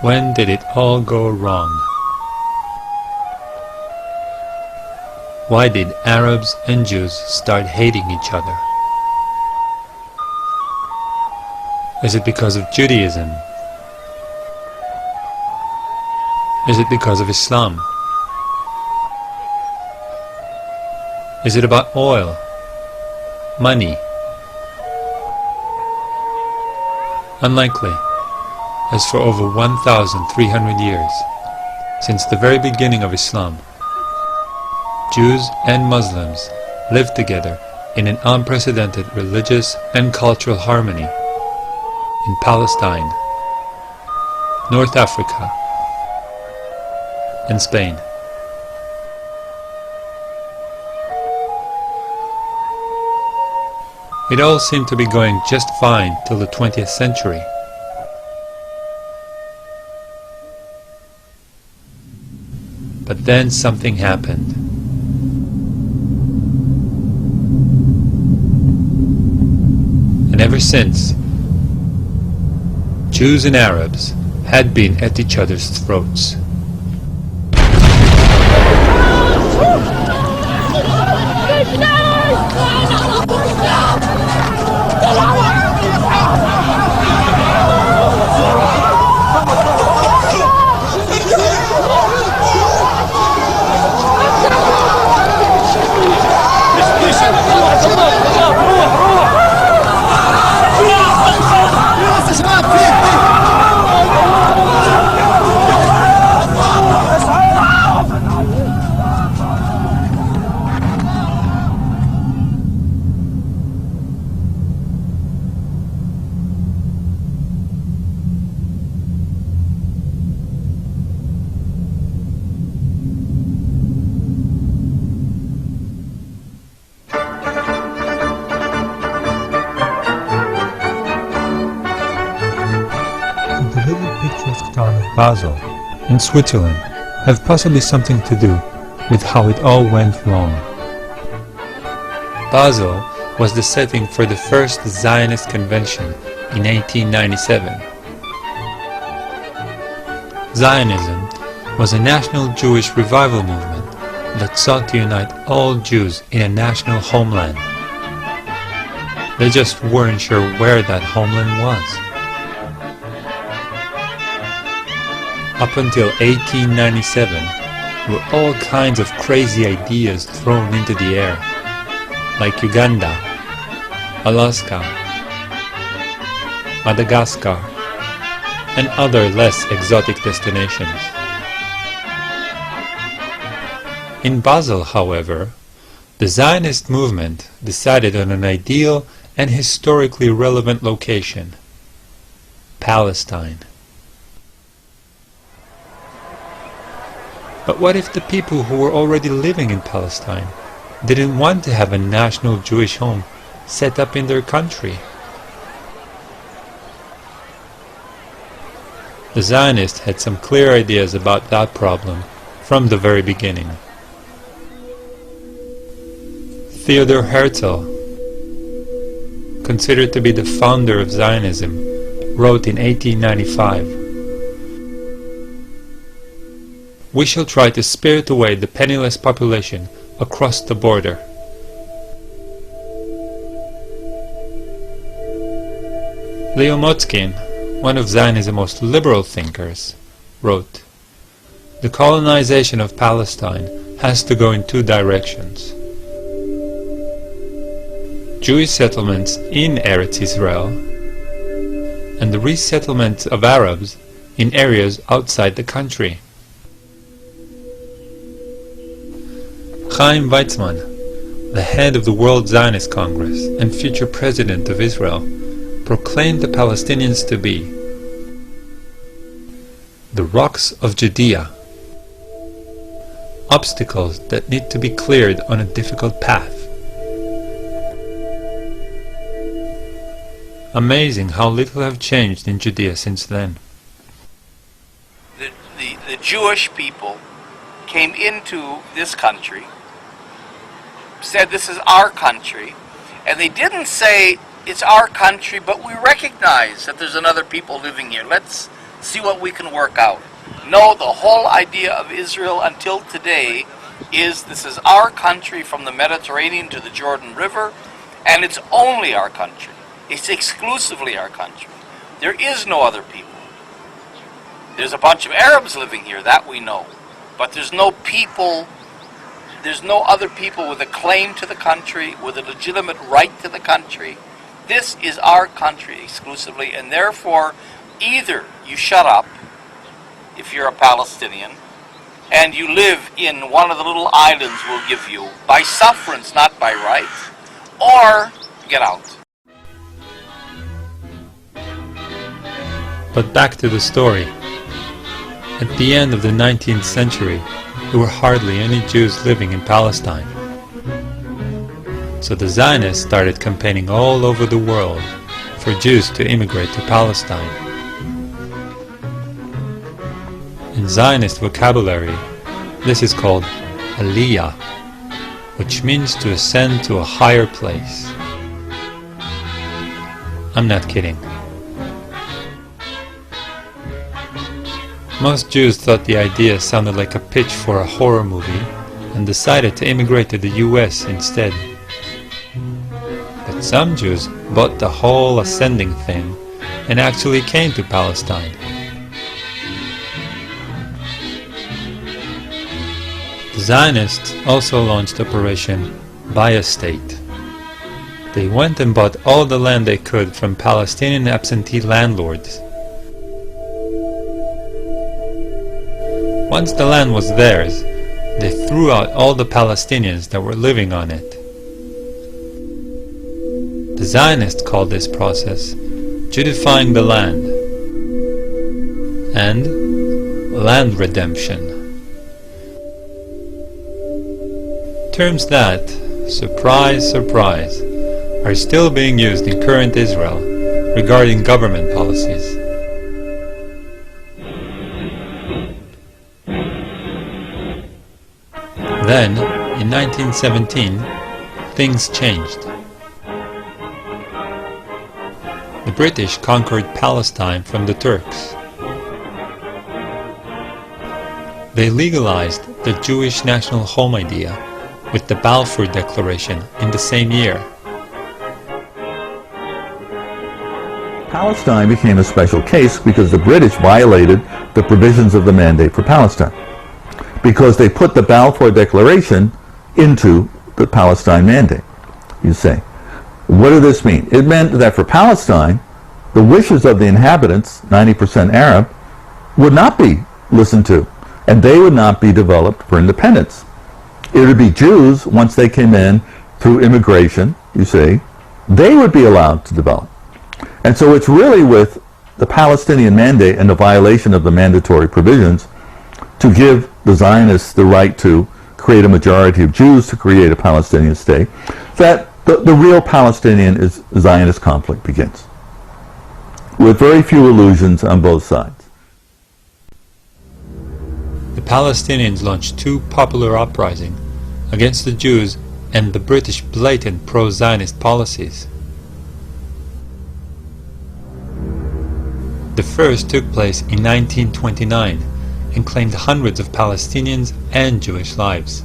When did it all go wrong? Why did Arabs and Jews start hating each other? Is it because of Judaism? Is it because of Islam? Is it about oil? Money? Unlikely, as for over 1,300 years, since the very beginning of Islam, Jews and Muslims lived together in an unprecedented religious and cultural harmony in Palestine, North Africa, and Spain. It all seemed to be going just fine till the 20th century. But then something happened. And ever since, Jews and Arabs had been at each other's throats. Basel and Switzerland have possibly something to do with how it all went wrong. Basel was the setting for the first Zionist convention in 1897. Zionism was a national Jewish revival movement that sought to unite all Jews in a national homeland. They just weren't sure where that homeland was. Up until 1897, there were all kinds of crazy ideas thrown into the air, like Uganda, Alaska, Madagascar, and other less exotic destinations. In Basel, however, the Zionist movement decided on an ideal and historically relevant location: Palestine. But what if the people who were already living in Palestine didn't want to have a national Jewish home set up in their country? The Zionists had some clear ideas about that problem from the very beginning. Theodor Herzl, considered to be the founder of Zionism, wrote in 1895, "We shall try to spirit away the penniless population across the border." Leo Motzkin, one of Zionism's most liberal thinkers, wrote, "The colonization of Palestine has to go in two directions. Jewish settlements in Eretz Israel and the resettlement of Arabs in areas outside the country." Chaim Weizmann, the head of the World Zionist Congress and future president of Israel, proclaimed the Palestinians to be the rocks of Judea, obstacles that need to be cleared on a difficult path. Amazing how little have changed in Judea since then. The Jewish people came into this country, said this is our country, and they didn't say it's our country, but we recognize that there's another people living here. Let's see what we can work out. No, the whole idea of Israel until today is this is our country from the Mediterranean to the Jordan River, and it's only our country. It's exclusively our country. There is no other people. There's a bunch of Arabs living here, that we know. But there's no people, there's no other people with a claim to the country, with a legitimate right to the country. This is our country exclusively, and therefore either you shut up if you're a Palestinian and you live in one of the little islands we'll give you by sufferance, not by right, or get out. But back to the story. At the end of the 19th century, there were hardly any Jews living in Palestine. So the Zionists started campaigning all over the world for Jews to immigrate to Palestine. In Zionist vocabulary, this is called Aliyah, which means to ascend to a higher place. I'm not kidding. Most Jews thought the idea sounded like a pitch for a horror movie and decided to immigrate to the US instead. But some Jews bought the whole ascending thing and actually came to Palestine. The Zionists also launched Operation Buy a State. They went and bought all the land they could from Palestinian absentee landlords. Once the land was theirs, they threw out all the Palestinians that were living on it. The Zionists called this process Judifying the land and land redemption. Terms that, surprise, surprise, are still being used in current Israel regarding government policies. Then, in 1917, things changed. The British conquered Palestine from the Turks. They legalized the Jewish national home idea with the Balfour Declaration in the same year. Palestine became a special case because the British violated the provisions of the Mandate for Palestine, because they put the Balfour Declaration into the Palestine Mandate. You say, what did this mean? It meant that for Palestine, the wishes of the inhabitants, 90% Arab, would not be listened to, and they would not be developed for independence. It would be Jews, once they came in through immigration, you see, they would be allowed to develop. And so it's really with the Palestinian Mandate and the violation of the mandatory provisions to give the Zionists the right to create a majority of Jews to create a Palestinian state, that the real Palestinian Zionist conflict begins, with very few illusions on both sides. The Palestinians launched two popular uprisings against the Jews and the British blatant pro-Zionist policies. The first took place in 1929 and claimed hundreds of Palestinians and Jewish lives.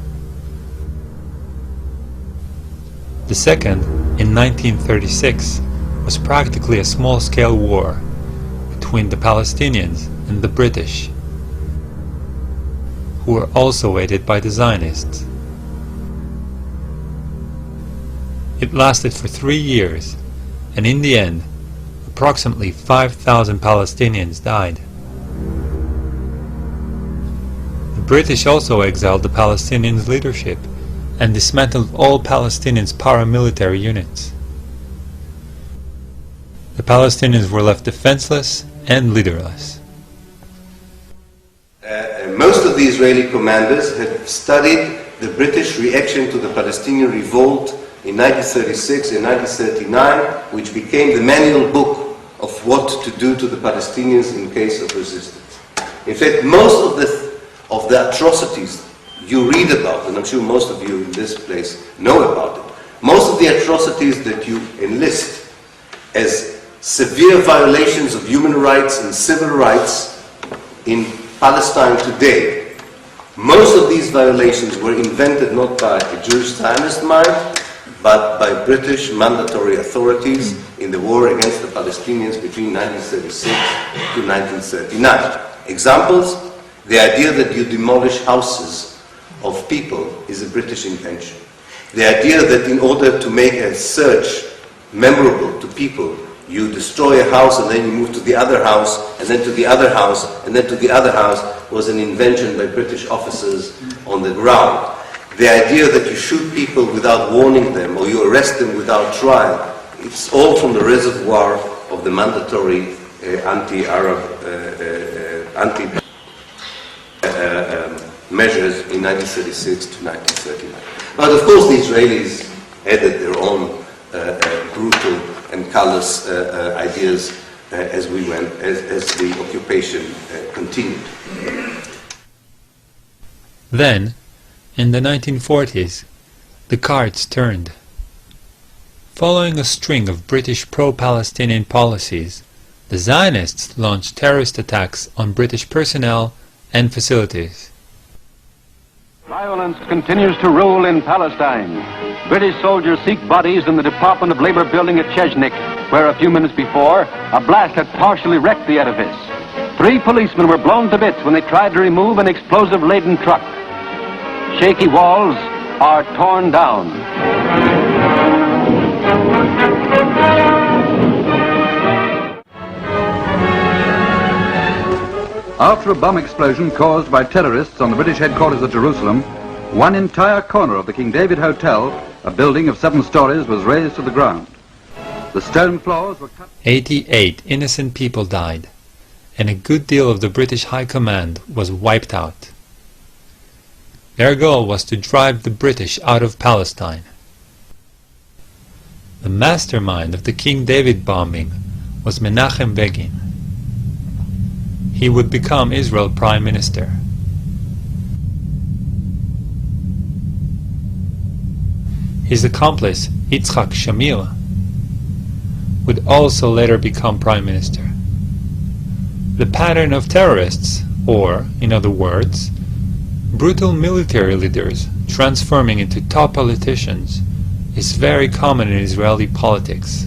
The second, in 1936, was practically a small-scale war between the Palestinians and the British, who were also aided by the Zionists. It lasted for 3 years, and in the end, approximately 5,000 Palestinians died. The British also exiled the Palestinians' leadership and dismantled all Palestinians' paramilitary units. The Palestinians were left defenseless and leaderless. Most of the Israeli commanders had studied the British reaction to the Palestinian revolt in 1936 and 1939, which became the manual book of what to do to the Palestinians in case of resistance. In fact, most of the atrocities you read about, and I'm sure most of you in this place know about it, most of the atrocities that you enlist as severe violations of human rights and civil rights in Palestine today. Most of these violations were invented not by a Jewish Zionist mind, but by British mandatory authorities in the war against the Palestinians between 1936 to 1939. Examples: the idea that you demolish houses of people is a British invention. The idea that in order to make a search memorable to people, you destroy a house and then you move to the other house, and then to the other house, and then to the other house, was an invention by British officers on the ground. The idea that you shoot people without warning them, or you arrest them without trial, it's all from the reservoir of the mandatory anti-Arab, measures in 1936 to 1939. But of course the Israelis added their own brutal and callous ideas as the occupation continued. Then, in the 1940s, the cards turned. Following a string of British pro-Palestinian policies, the Zionists launched terrorist attacks on British personnel and facilities. Violence continues to rule in Palestine. British soldiers seek bodies in the Department of Labor building at Chechnik, where a few minutes before, a blast had partially wrecked the edifice. 3 policemen were blown to bits when they tried to remove an explosive-laden truck. Shaky walls are torn down. After a bomb explosion caused by terrorists on the British headquarters at Jerusalem, one entire corner of the King David Hotel, a building of 7 stories, was razed to the ground. The stone floors were cut. 88 innocent people died, and a good deal of the British High Command was wiped out. Their goal was to drive the British out of Palestine. The mastermind of the King David bombing was Menachem Begin. He would become Israel Prime Minister. His accomplice, Yitzhak Shamir, would also later become Prime Minister. The pattern of terrorists, or, in other words, brutal military leaders transforming into top politicians, is very common in Israeli politics.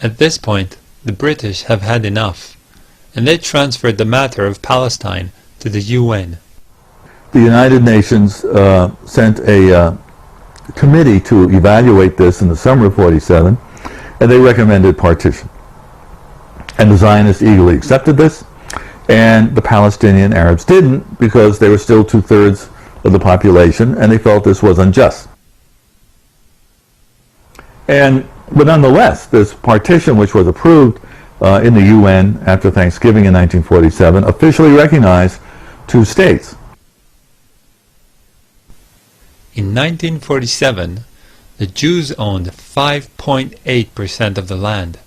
At this point, the British have had enough, and they transferred the matter of Palestine to the UN. The United Nations sent a committee to evaluate this in the summer of '47, and they recommended partition. And the Zionists eagerly accepted this, and the Palestinian Arabs didn't, because they were still 2/3 of the population, and they felt this was unjust. But nonetheless, this partition, which was approved in the UN after Thanksgiving in 1947, officially recognized 2 states. In 1947, the Jews owned 5.8% of the land.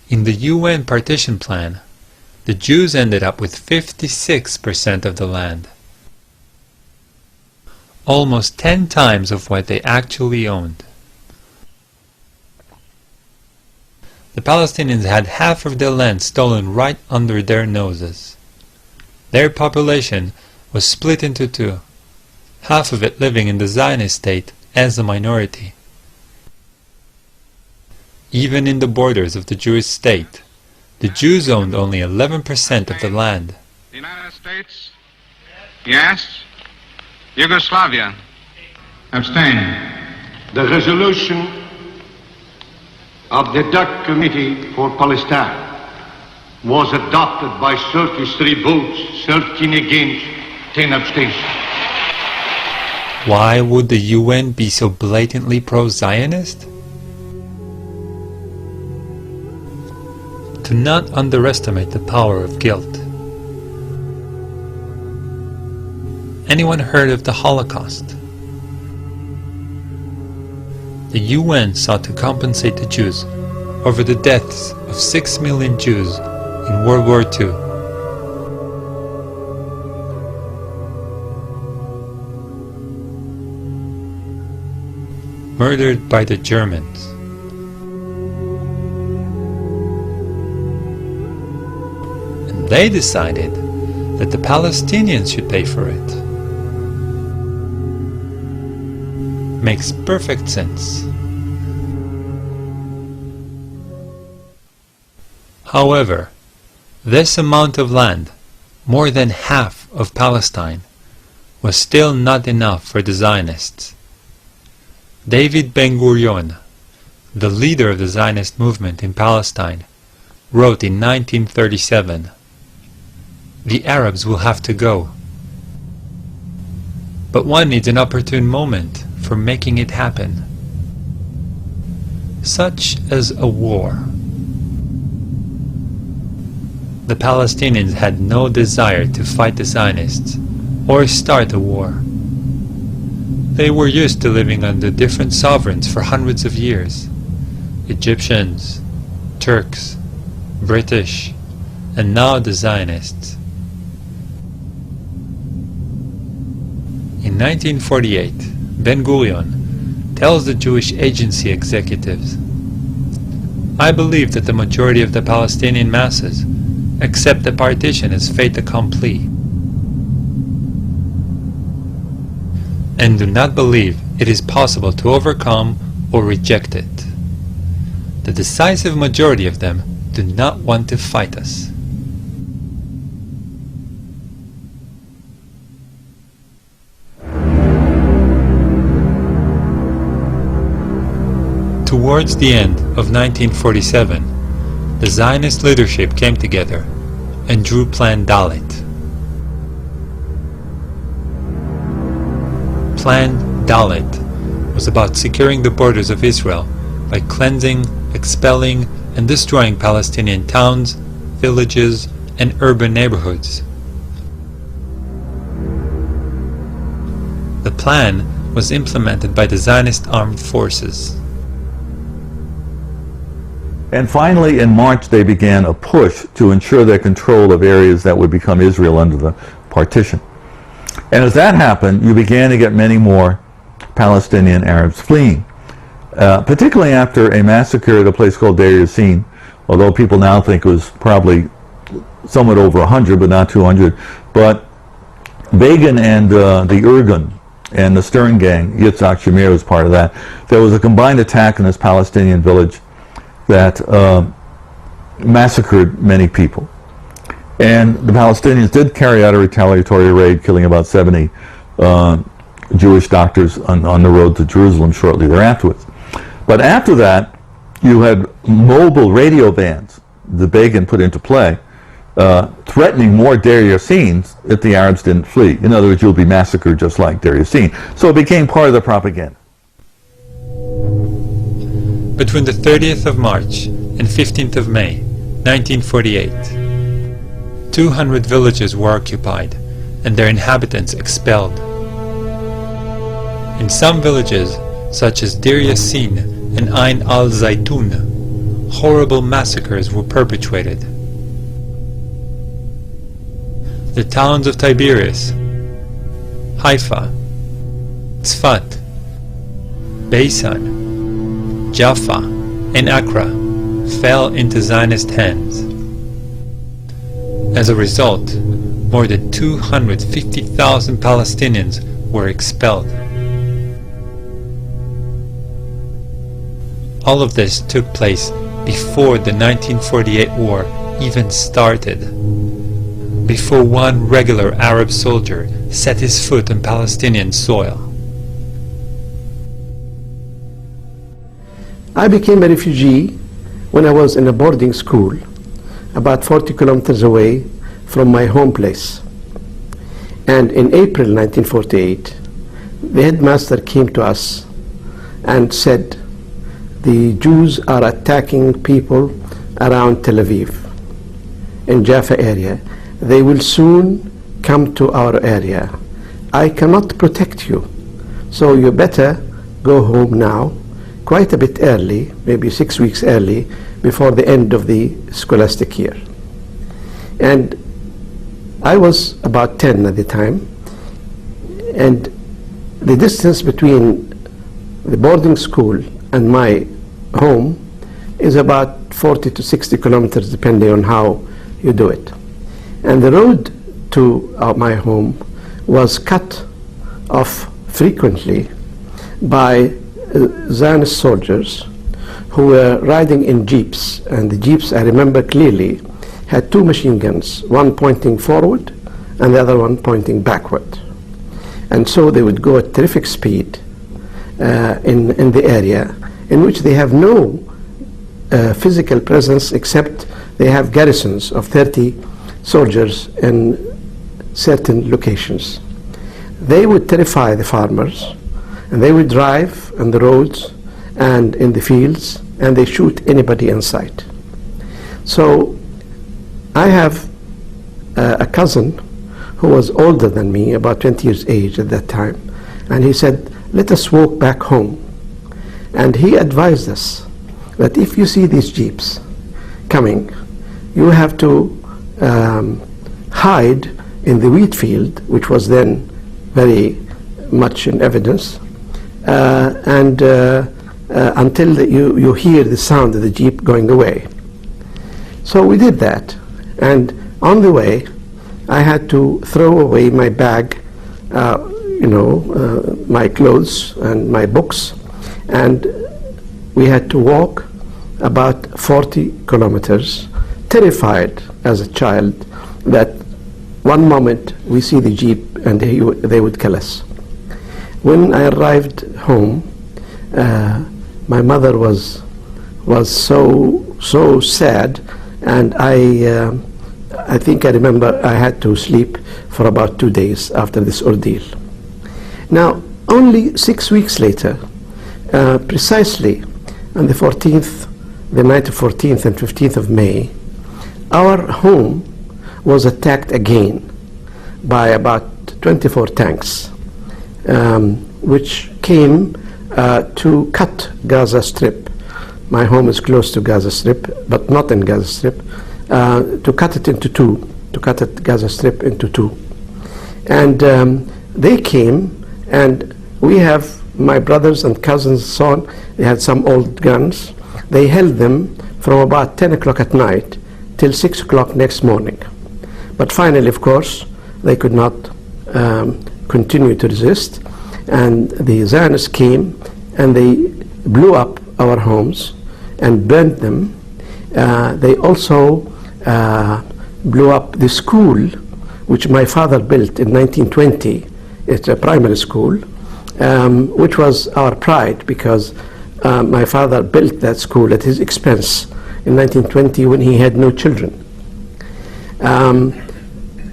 In the UN partition plan, the Jews ended up with 56% of the land, almost 10 times of what they actually owned. The Palestinians had half of their land stolen right under their noses. Their population was split into 2, half of it living in the Zionist state as a minority. Even in the borders of the Jewish state, the Jews owned only 11% of the land. The United States? Yes. Yugoslavia? Abstain. The resolution of the Dutch Committee for Palestine was adopted by 33 votes, 13 against, 10 abstentions. Why would the UN be so blatantly pro-Zionist? To not underestimate the power of guilt. Anyone heard of the Holocaust? The UN sought to compensate the Jews over the deaths of 6 million Jews in World War II. murdered by the Germans. And they decided that the Palestinians should pay for it. Makes perfect sense. However, this amount of land, more than half of Palestine, was still not enough for the Zionists. David Ben-Gurion, the leader of the Zionist movement in Palestine, wrote in 1937, "The Arabs will have to go. But one needs an opportune moment for making it happen, such as a war." The Palestinians had no desire to fight the Zionists or start a war. They were used to living under different sovereigns for hundreds of years: Egyptians, Turks, British, and now the Zionists. In 1948, Ben-Gurion tells the Jewish agency executives, "I believe that the majority of the Palestinian masses accept the partition as fait accompli, and do not believe it is possible to overcome or reject it. The decisive majority of them do not want to fight us." Towards the end of 1947, the Zionist leadership came together and drew Plan Dalet. Plan Dalet was about securing the borders of Israel by cleansing, expelling, and destroying Palestinian towns, villages, and urban neighborhoods. The plan was implemented by the Zionist armed forces. And finally, in March, they began a push to ensure their control of areas that would become Israel under the partition. And as that happened, you began to get many more Palestinian Arabs fleeing, particularly after a massacre at a place called Deir Yassin, although people now think it was probably somewhat over 100, but not 200. But Begin and the Irgun and the Stern Gang, Yitzhak Shamir was part of that. There was a combined attack in this Palestinian village that massacred many people. And the Palestinians did carry out a retaliatory raid, killing about 70 Jewish doctors on the road to Jerusalem shortly thereafter. But after that, you had mobile radio vans the Begin put into play, threatening more Deir Yassins if the Arabs didn't flee. In other words, you'll be massacred just like Deir Yassin. So it became part of the propaganda. Between the 30th of March and 15th of May, 1948, 200 villages were occupied and their inhabitants expelled. In some villages, such as Deir Yassin and Ain al-Zaytun, horrible massacres were perpetrated. The towns of Tiberias, Haifa, Tzfat, Beisan, Jaffa, and Accra fell into Zionist hands. As a result, more than 250,000 Palestinians were expelled. All of this took place before the 1948 war even started, before one regular Arab soldier set his foot on Palestinian soil. I became a refugee when I was in a boarding school about 40 kilometers away from my home place. And in April 1948, the headmaster came to us and said, "The Jews are attacking people around Tel Aviv, in Jaffa area. They will soon come to our area. I cannot protect you, so you better go home now, quite a bit early, maybe 6 weeks early, before the end of the scholastic year." And I was about 10 at the time, and the distance between the boarding school and my home is about 40 to 60 kilometers depending on how you do it. And the road to my home was cut off frequently by Zionist soldiers who were riding in jeeps, and the jeeps, I remember clearly, had two machine guns, one pointing forward and the other one pointing backward. And so they would go at terrific speed in the area in which they have no physical presence except they have garrisons of 30 soldiers in certain locations. They would terrify the farmers, and they would drive on the roads and in the fields, and they shoot anybody in sight. So I have a cousin who was older than me, about 20 years age at that time, and he said, let us walk back home. And he advised us that if you see these jeeps coming, you have to hide in the wheat field, which was then very much in evidence, until you hear the sound of the jeep going away. So we did that, and on the way I had to throw away my bag, my clothes and my books, and we had to walk about 40 kilometers, terrified as a child that one moment we see the jeep and they would kill us. When I arrived home, my mother was so sad, and I think I remember I had to sleep for about 2 days after this ordeal. Now, only 6 weeks later, precisely on the 14th, the night of 14th and 15th of May, our home was attacked again by about 24 tanks, which came to cut Gaza Strip. My home is close to Gaza Strip, but not in Gaza Strip, to cut it into two, to cut it, Gaza Strip into two. And they came, and we have my brothers and cousins, so on, they had some old guns. They held them from about 10 o'clock at night till 6 o'clock next morning. But finally, of course, they could not continue to resist, and the Zionists came and they blew up our homes and burned them. They also blew up the school which my father built in 1920. It's a primary school, which was our pride, because my father built that school at his expense in 1920 when he had no children.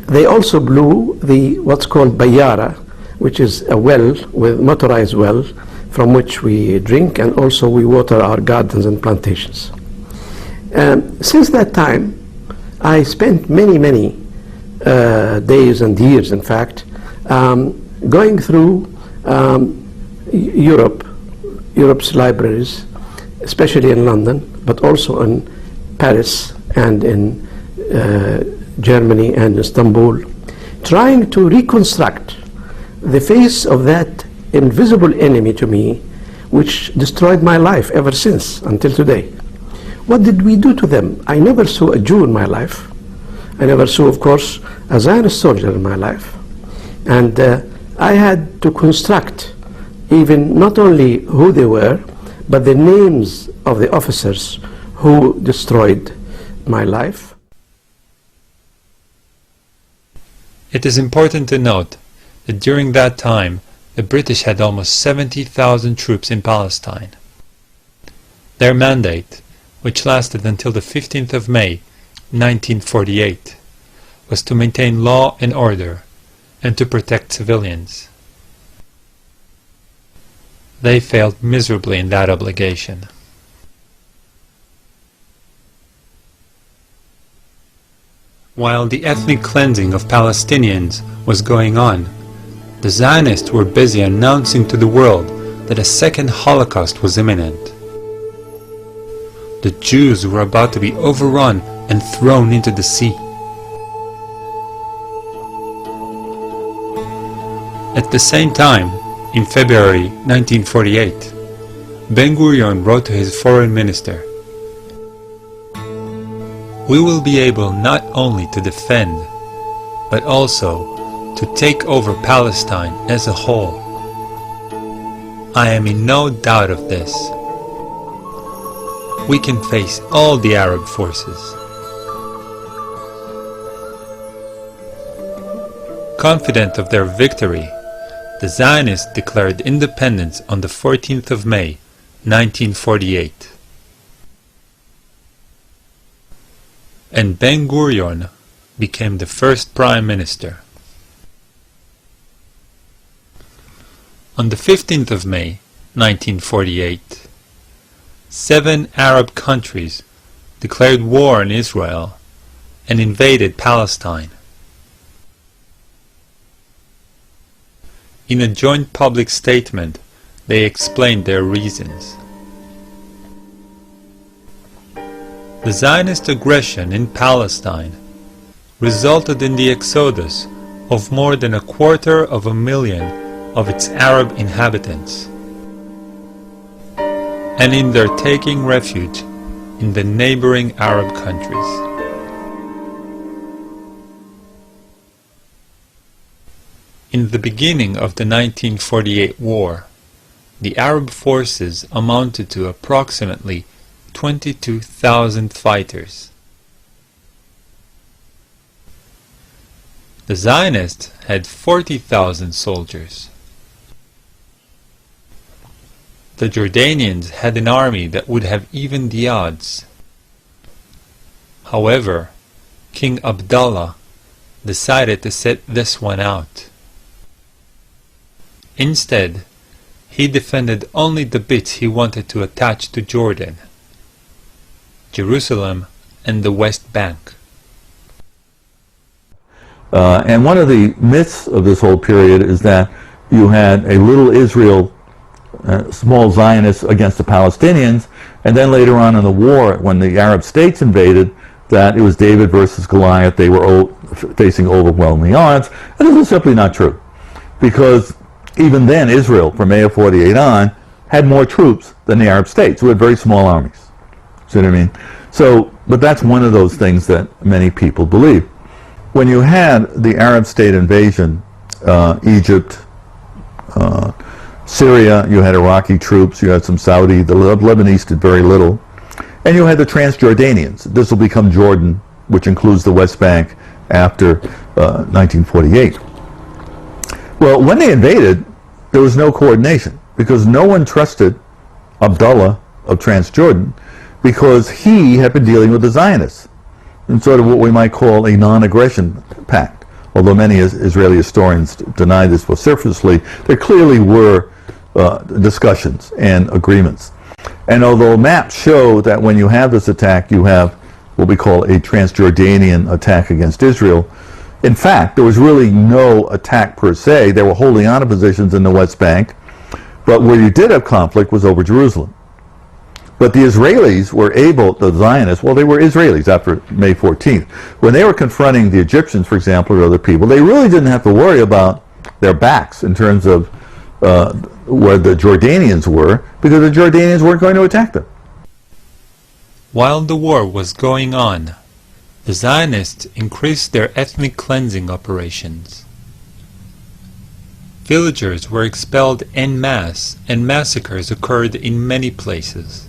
They also blew the what's called bayara, which is a well, with motorized well, from which we drink, and also we water our gardens and plantations. Since that time, I spent many days and years, in fact, going through Europe's libraries, especially in London, but also in Paris and in Germany and Istanbul, trying to reconstruct the face of that invisible enemy to me, which destroyed my life ever since until today. What did we do to them? I never saw a Jew in my life. I never saw, of course, a Zionist soldier in my life. And I had to construct even not only who they were, but the names of the officers who destroyed my life. It is important to note that during that time, the British had almost 70,000 troops in Palestine. Their mandate, which lasted until the 15th of May, 1948, was to maintain law and order and to protect civilians. They failed miserably in that obligation. While the ethnic cleansing of Palestinians was going on, the Zionists were busy announcing to the world that a second Holocaust was imminent. The Jews were about to be overrun and thrown into the sea. At the same time, in February 1948, Ben-Gurion wrote to his foreign minister, "We will be able not only to defend, but also to take over Palestine as a whole. I am in no doubt of this. We can face all the Arab forces." Confident of their victory, the Zionists declared independence on the 14th of May, 1948. And Ben-Gurion became the first prime minister. On the 15th of May, 1948, 7 Arab countries declared war on Israel and invaded Palestine. In a joint public statement, they explained their reasons. The Zionist aggression in Palestine resulted in the exodus of more than 250,000 of its Arab inhabitants, and in their taking refuge in the neighboring Arab countries. In the beginning of the 1948 war, the Arab forces amounted to approximately 22,000 fighters. The Zionists had 40,000 soldiers. The Jordanians had an army that would have evened the odds. However, King Abdullah decided to sit this one out. Instead, he defended only the bits he wanted to attach to Jordan: Jerusalem and the West Bank. And one of the myths of this whole period is that you had a little Israel, small Zionists against the Palestinians, and then later on in the war, when the Arab states invaded, that it was David versus Goliath. They were facing overwhelming odds, and this is simply not true, because even then Israel, from May of 48 on, had more troops than the Arab states, who had very small armies. See what I mean? So, but that's one of those things that many people believe. When you had the Arab state invasion, Egypt, Syria, you had Iraqi troops, you had some Saudi, the Lebanese did very little, and you had the Transjordanians. This will become Jordan, which includes the West Bank after 1948. Well, when they invaded, there was no coordination, because no one trusted Abdullah of Transjordan, because he had been dealing with the Zionists in sort of what we might call a non-aggression pact. Although many Israeli historians deny this vociferously, there clearly were discussions and agreements. And although maps show that when you have this attack, you have what we call a Transjordanian attack against Israel, in fact, there was really no attack per se. They were holding on to positions in the West Bank, but where you did have conflict was over Jerusalem. But the Israelis were able, the Zionists, well, they were Israelis after May 14th. When they were confronting the Egyptians, for example, or other people, they really didn't have to worry about their backs in terms of where the Jordanians were, because the Jordanians weren't going to attack them. While the war was going on, the Zionists increased their ethnic cleansing operations. Villagers were expelled en masse, and massacres occurred in many places.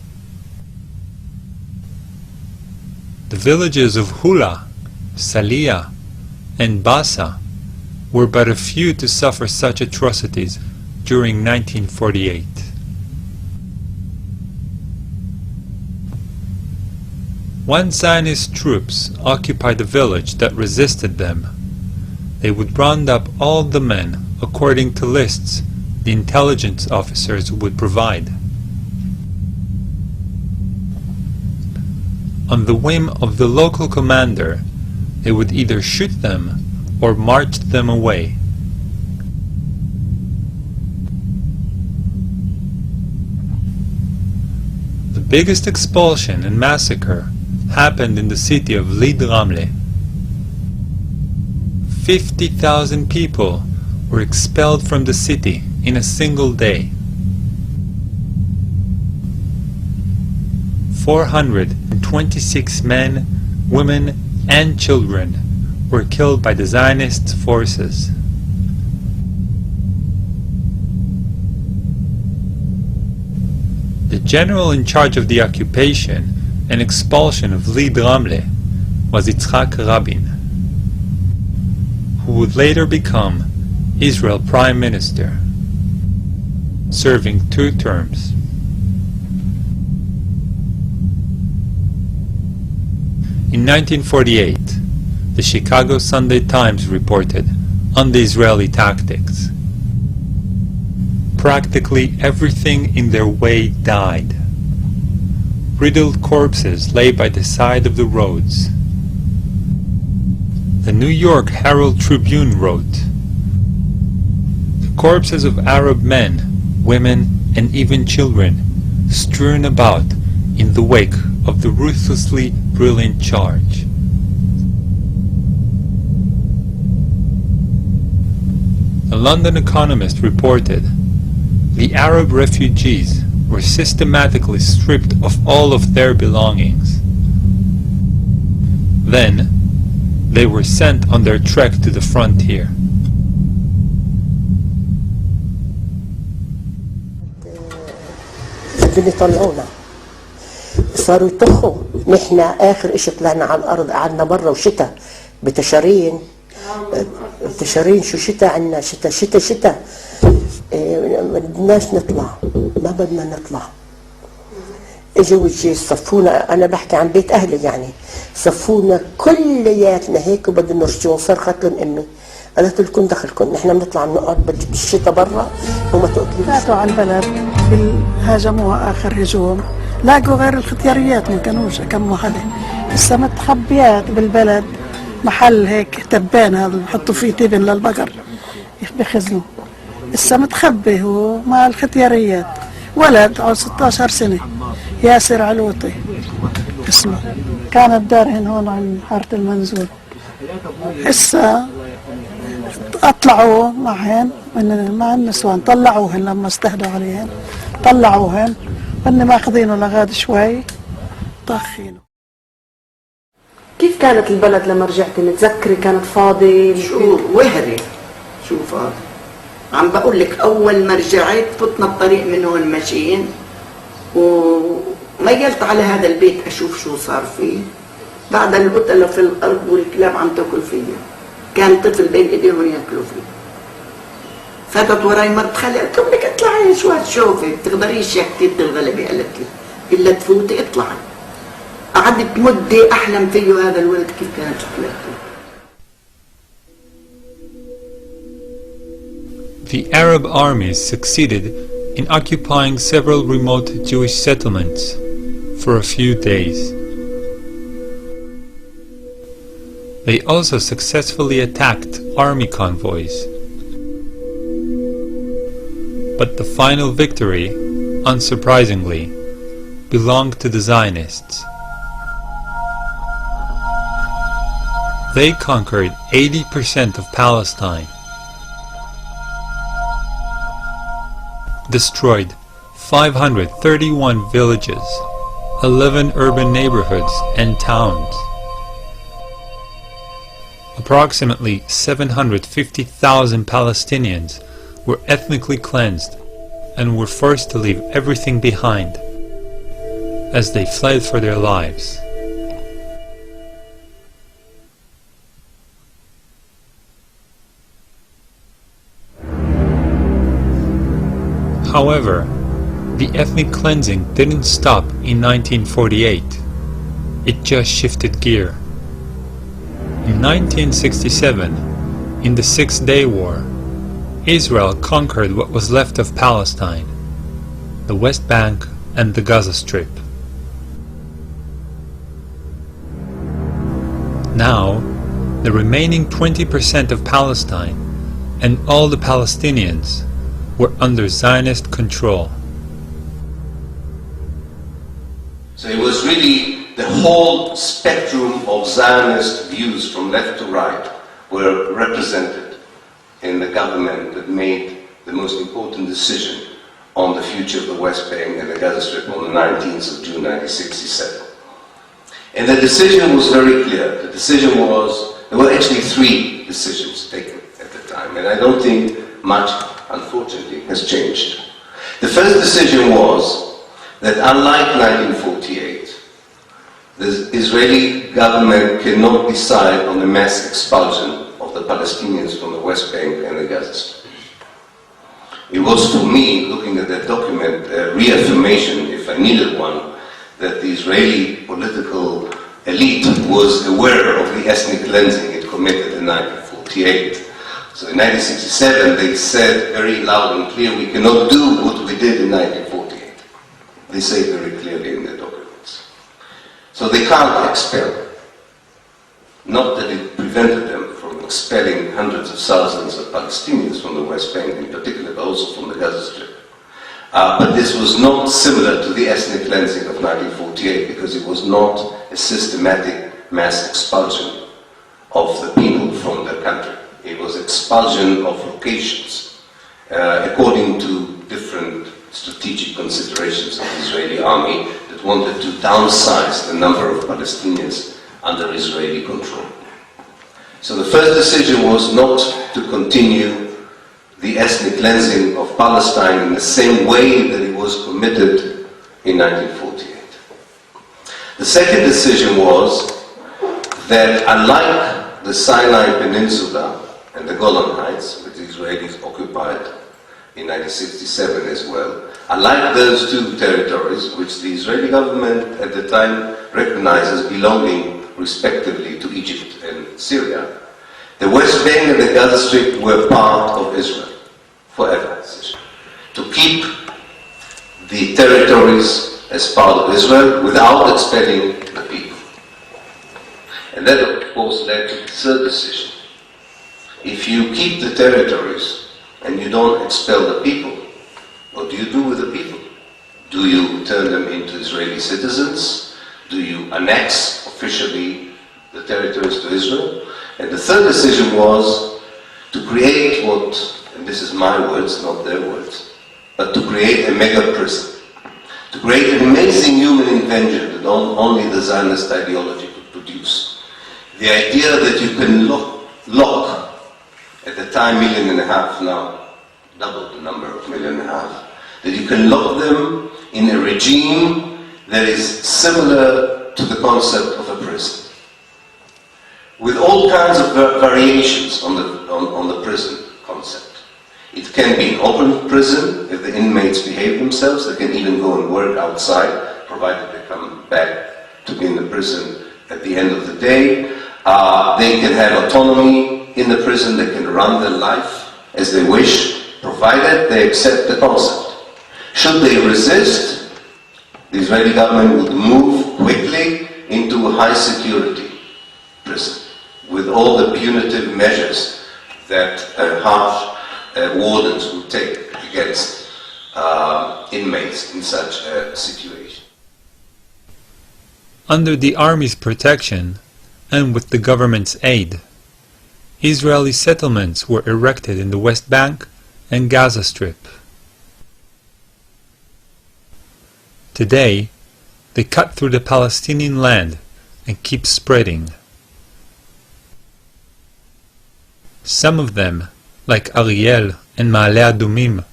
The villages of Hula, Saliyah, and Bassa were but a few to suffer such atrocities during 1948. Once Zionist troops occupied a village that resisted them, they would round up all the men according to lists the intelligence officers would provide. On the whim of the local commander, they would either shoot them or march them away. The biggest expulsion and massacre happened in the city of Lid Ramle. 50,000 people were expelled from the city in a single day. 426 men, women, and children were killed by the Zionist forces. The general in charge of the occupation and expulsion of Lee Dramle was Yitzhak Rabin, who would later become Israel Prime Minister, serving 2 terms. In 1948, the Chicago Sunday Times reported on the Israeli tactics. Practically everything in their way died. Riddled corpses lay by the side of the roads. The New York Herald Tribune wrote, "The corpses of Arab men, women, and even children strewn about in the wake of the ruthlessly brilliant charge." The London Economist reported, "The Arab refugees were systematically stripped of all of their belongings. Then, they were sent on their trek to the frontier." بدهم يطلعونا، صاروا يطخوا. نحن آخر إشي طلعنا على الأرض قعدنا برا وشتاء بتشارين. تشارين شو شتاء عنا، شتاء ما بدناش نطلع، ما بدنا نطلع. اجوا الجيش صفونا، انا بحكي عن بيت اهلي يعني، صفونا كلياتنا هيك وبدهم يرجعون. صرخت لهم امي، قالت لكم دخلكم، نحن بنطلع بنقعد بالشتاء برا وما تقتلوش. فاتوا على البلد هاجموها اخر هجوم، لاقوا غير الختياريات ما كانوش كم وحده. هسه متخبيات بالبلد محل هيك تبان هذا بحطوا فيه تبن للبقر بخزنوا. هسه متخبي هو مع الختياريات، ولد عمره 16 سنة، ياسر علوطي اسمه، كانت دارهن هون عن حارة المنزول. هسه اطلعوا معهن مع النسوان، طلعوهن لما استهدوا عليهن، طلعوهن هن ماخذينه لغاد شوي طاخينه. كيف كانت البلد لما رجعتي؟ متذكري كانت فاضي؟ شو وهري، شو فاضي؟ عم بقول لك اول ما رجعت فتنا الطريق من هون ماشيين، وميلت على هذا البيت اشوف شو صار فيه. بعد القتلة في الارض والكلاب عم تاكل فيه، كان طفل بين ايديهم ياكلوا فيه. فاتت وراي مرت خالي، قلت لها بدك اطلعي شو هتشوفي، بتقدريش يا كتير الغلبة، قالت لي الا تفوتي اطلعي. قعدت مدة احلم فيه هذا الولد كيف كانت شكلته. The Arab armies succeeded in occupying several remote Jewish settlements for a few days. They also successfully attacked army convoys. But the final victory, unsurprisingly, belonged to the Zionists. They conquered 80% of Palestine, destroyed 531 villages, 11 urban neighborhoods and towns. Approximately 750,000 Palestinians were ethnically cleansed and were forced to leave everything behind as they fled for their lives. However, the ethnic cleansing didn't stop in 1948. It just shifted gear. In 1967, in the Six-Day War, Israel conquered what was left of Palestine, the West Bank and the Gaza Strip. Now, the remaining 20% of Palestine and all the Palestinians were under Zionist control. So it was really the whole spectrum of Zionist views from left to right were represented in the government that made the most important decision on the future of the West Bank and the Gaza Strip on the 19th of June 1967. And the decision was very clear. The decision was, there were actually three decisions taken at the time, and I don't think much, unfortunately, has changed. The first decision was that unlike 1948, the Israeli government cannot decide on the mass expulsion of the Palestinians from the West Bank and the Gaza Strip. It was for me, looking at that document, a reaffirmation, if I needed one, that the Israeli political elite was aware of the ethnic cleansing it committed in 1948. So in 1967 they said very loud and clear, we cannot do what we did in 1948. They say very clearly in their documents. So they can't expel. Not that it prevented them from expelling hundreds of thousands of Palestinians from the West Bank in particular, but also from the Gaza Strip. But this was not similar to the ethnic cleansing of 1948 because it was not a systematic mass expulsion of the people from their country. It was expulsion of locations according to different strategic considerations of the Israeli army that wanted to downsize the number of Palestinians under Israeli control. So the first decision was not to continue the ethnic cleansing of Palestine in the same way that it was committed in 1948. The second decision was that unlike the Sinai Peninsula and the Golan Heights, which the Israelis occupied in 1967 as well, unlike those two territories, which the Israeli government at the time recognized as belonging respectively to Egypt and Syria, the West Bank and the Gaza Strip were part of Israel forever. To keep the territories as part of Israel without expelling the people. And that of course led to the third decision. If you keep the territories and you don't expel the people, what do you do with the people? Do you turn them into Israeli citizens? Do you annex officially the territories to Israel? And the third decision was to create what, and this is my words, not their words, but to create a mega prison. To create an amazing human invention that only the Zionist ideology could produce. The idea that you can lock at the time 1.5 million, now double the number of 1.5 million, that you can lock them in a regime that is similar to the concept of a prison. With all kinds of variations on the prison concept. It can be an open prison if the inmates behave themselves. They can even go and work outside, provided they come back to be in the prison at the end of the day. They can have autonomy in the prison. They can run their life as they wish, provided they accept the concept. Should they resist, the Israeli government would move quickly into a high security prison with all the punitive measures that harsh wardens would take against inmates in such a situation. Under the army's protection, and with the government's aid, Israeli settlements were erected in the West Bank and Gaza Strip. Today, they cut through the Palestinian land and keep spreading. Some of them, like Ariel and Ma'ale Adumim,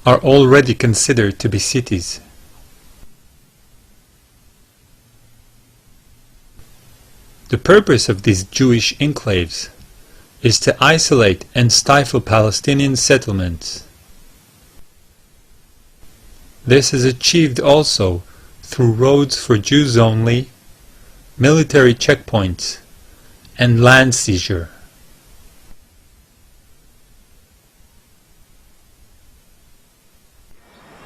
are already considered to be cities. The purpose of these Jewish enclaves is to isolate and stifle Palestinian settlements. This is achieved also through roads for Jews only, military checkpoints, and land seizure.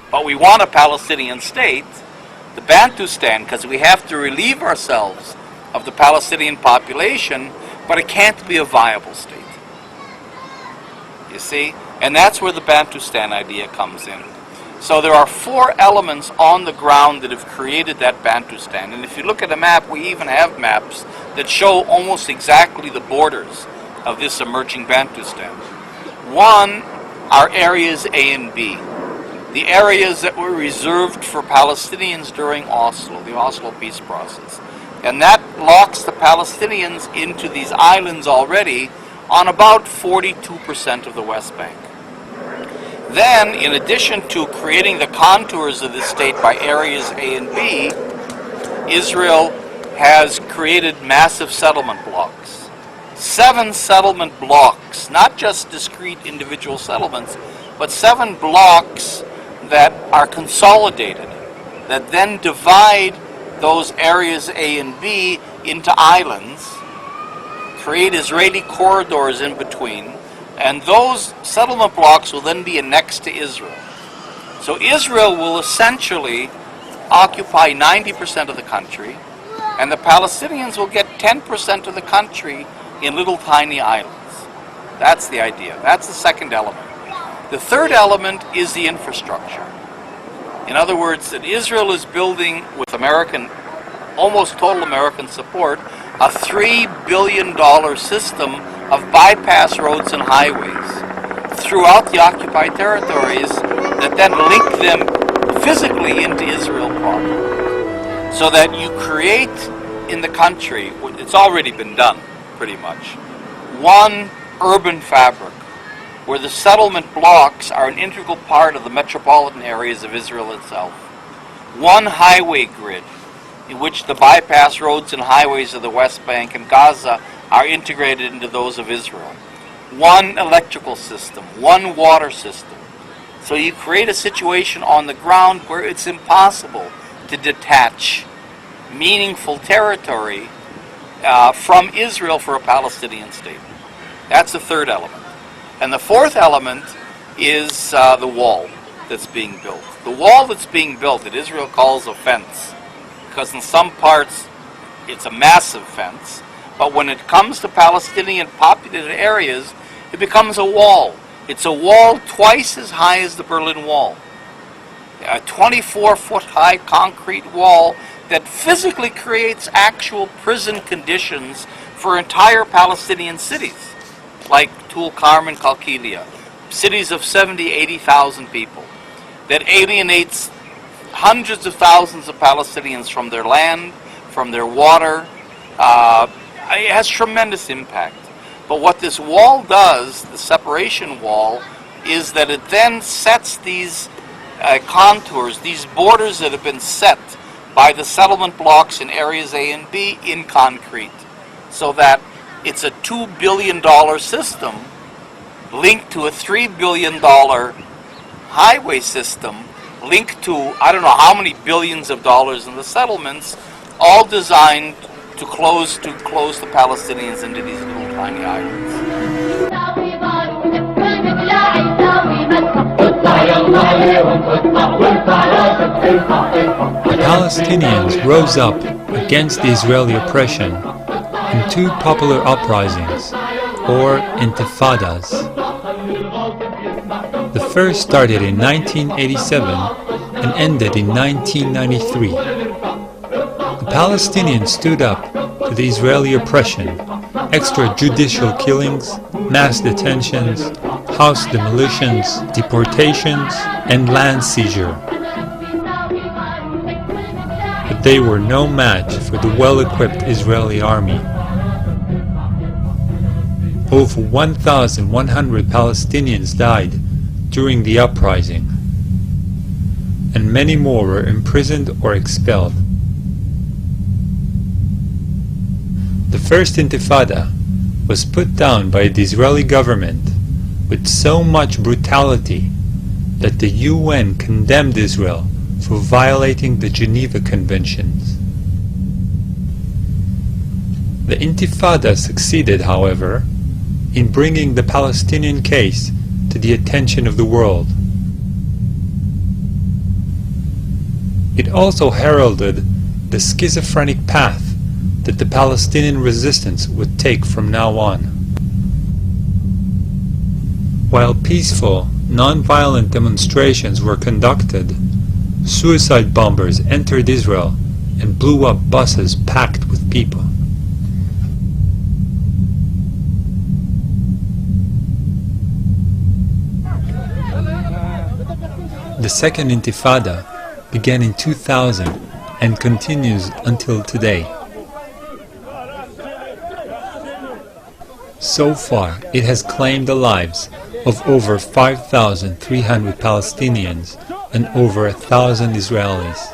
But we want a Palestinian state, the Bantustan, because we have to relieve ourselves of the Palestinian population, but it can't be a viable state. You see? And that's where the Bantustan idea comes in. So there are 4 elements on the ground that have created that Bantustan. And if you look at a map, we even have maps that show almost exactly the borders of this emerging Bantustan. One are areas A and B. the areas that were reserved for Palestinians during Oslo, the Oslo peace process. And that locks the Palestinians into these islands already on about 42% of the West Bank. Then, in addition to creating the contours of this state by areas A and B, Israel has created massive settlement blocks. 7 settlement blocks, not just discrete individual settlements, but 7 blocks that are consolidated, that then divide those areas A and B into islands, create Israeli corridors in between, and those settlement blocks will then be annexed to Israel. So Israel will essentially occupy 90% of the country, and the Palestinians will get 10% of the country in little tiny islands. That's the idea. That's the second element. The third element is the infrastructure. In other words, that Israel is building, with almost total American support, a $3 billion system of bypass roads and highways throughout the occupied territories that then link them physically into Israel proper. So that you create in the country, it's already been done pretty much, one urban fabric where the settlement blocks are an integral part of the metropolitan areas of Israel itself. One highway grid in which the bypass roads and highways of the West Bank and Gaza are integrated into those of Israel. One electrical system, one water system. So you create a situation on the ground where it's impossible to detach meaningful territory from Israel for a Palestinian state. That's the third element. And the fourth element is the wall that's being built. The wall that's being built that Israel calls a fence, because in some parts it's a massive fence, but when it comes to Palestinian populated areas, it becomes a wall. It's a wall twice as high as the Berlin Wall. A 24-foot high concrete wall that physically creates actual prison conditions for entire Palestinian cities, like Tulkarm, Qalqilia, cities of 70,000, 80,000 people, that alienates hundreds of thousands of Palestinians from their land, from their water. It has tremendous impact. But what this wall does, the separation wall, is that it then sets these contours, these borders that have been set by the settlement blocks in areas A and B in concrete, so that it's a $2 billion system linked to a $3 billion highway system linked to I don't know how many billions of dollars in the settlements, all designed to close the Palestinians into these little tiny islands. The Palestinians rose up against the Israeli oppression in 2 popular uprisings, or intifadas. The first started in 1987 and ended in 1993. The Palestinians stood up to the Israeli oppression, extrajudicial killings, mass detentions, house demolitions, deportations, and land seizure. But they were no match for the well-equipped Israeli army. Over 1,100 Palestinians died during the uprising, and many more were imprisoned or expelled. The first intifada was put down by the Israeli government with so much brutality that the UN condemned Israel for violating the Geneva Conventions. The intifada succeeded, however, in bringing the Palestinian case to the attention of the world. It also heralded the schizophrenic path that the Palestinian resistance would take from now on. While peaceful, non-violent demonstrations were conducted, suicide bombers entered Israel and blew up buses packed with people. The Second Intifada began in 2000 and continues until today. So far, it has claimed the lives of over 5,300 Palestinians and over 1,000 Israelis.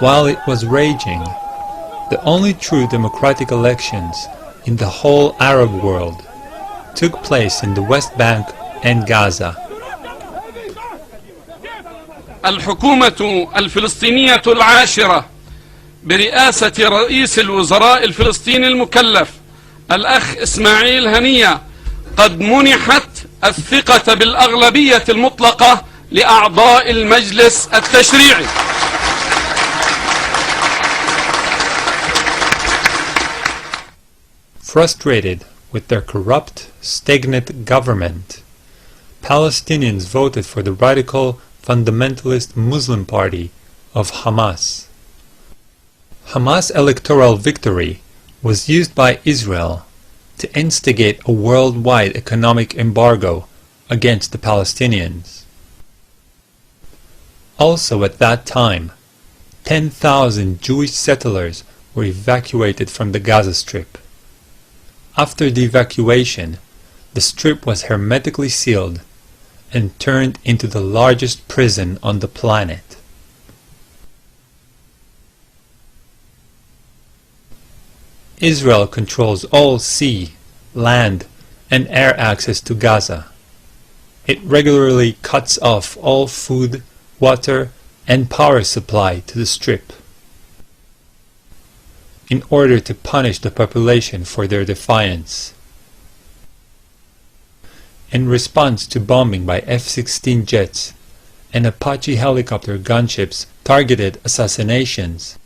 While it was raging, the only true democratic elections in the whole Arab world took place in the West Bank and Gaza. الحكومة الفلسطينية العاشرة برئاسة رئيس الوزراء الفلسطيني المكلف الأخ إسماعيل هنية قد منحت الثقة بالأغلبية المطلقة لأعضاء المجلس التشريعي. Frustrated with their corrupt, stagnant government, Palestinians voted for the radical fundamentalist Muslim party of Hamas. Hamas' electoral victory was used by Israel to instigate a worldwide economic embargo against the Palestinians. Also at that time, 10,000 Jewish settlers were evacuated from the Gaza Strip. After the evacuation, the strip was hermetically sealed and turned into the largest prison on the planet. Israel controls all sea, land, and air access to Gaza. It regularly cuts off all food, water, and power supply to the strip in order to punish the population for their defiance. In response to bombing by F-16 jets and Apache helicopter gunships targeted assassinations,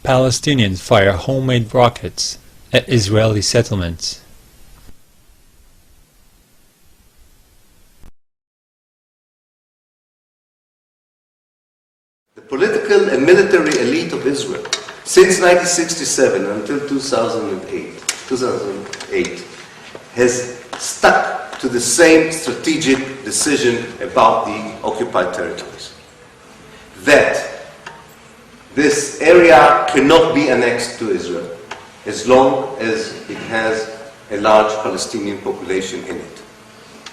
Palestinians fire homemade rockets at Israeli settlements. The political and military elite of Israel, since 1967 until 2008, has stuck to the same strategic decision about the occupied territories. That this area cannot be annexed to Israel as long as it has a large Palestinian population in it.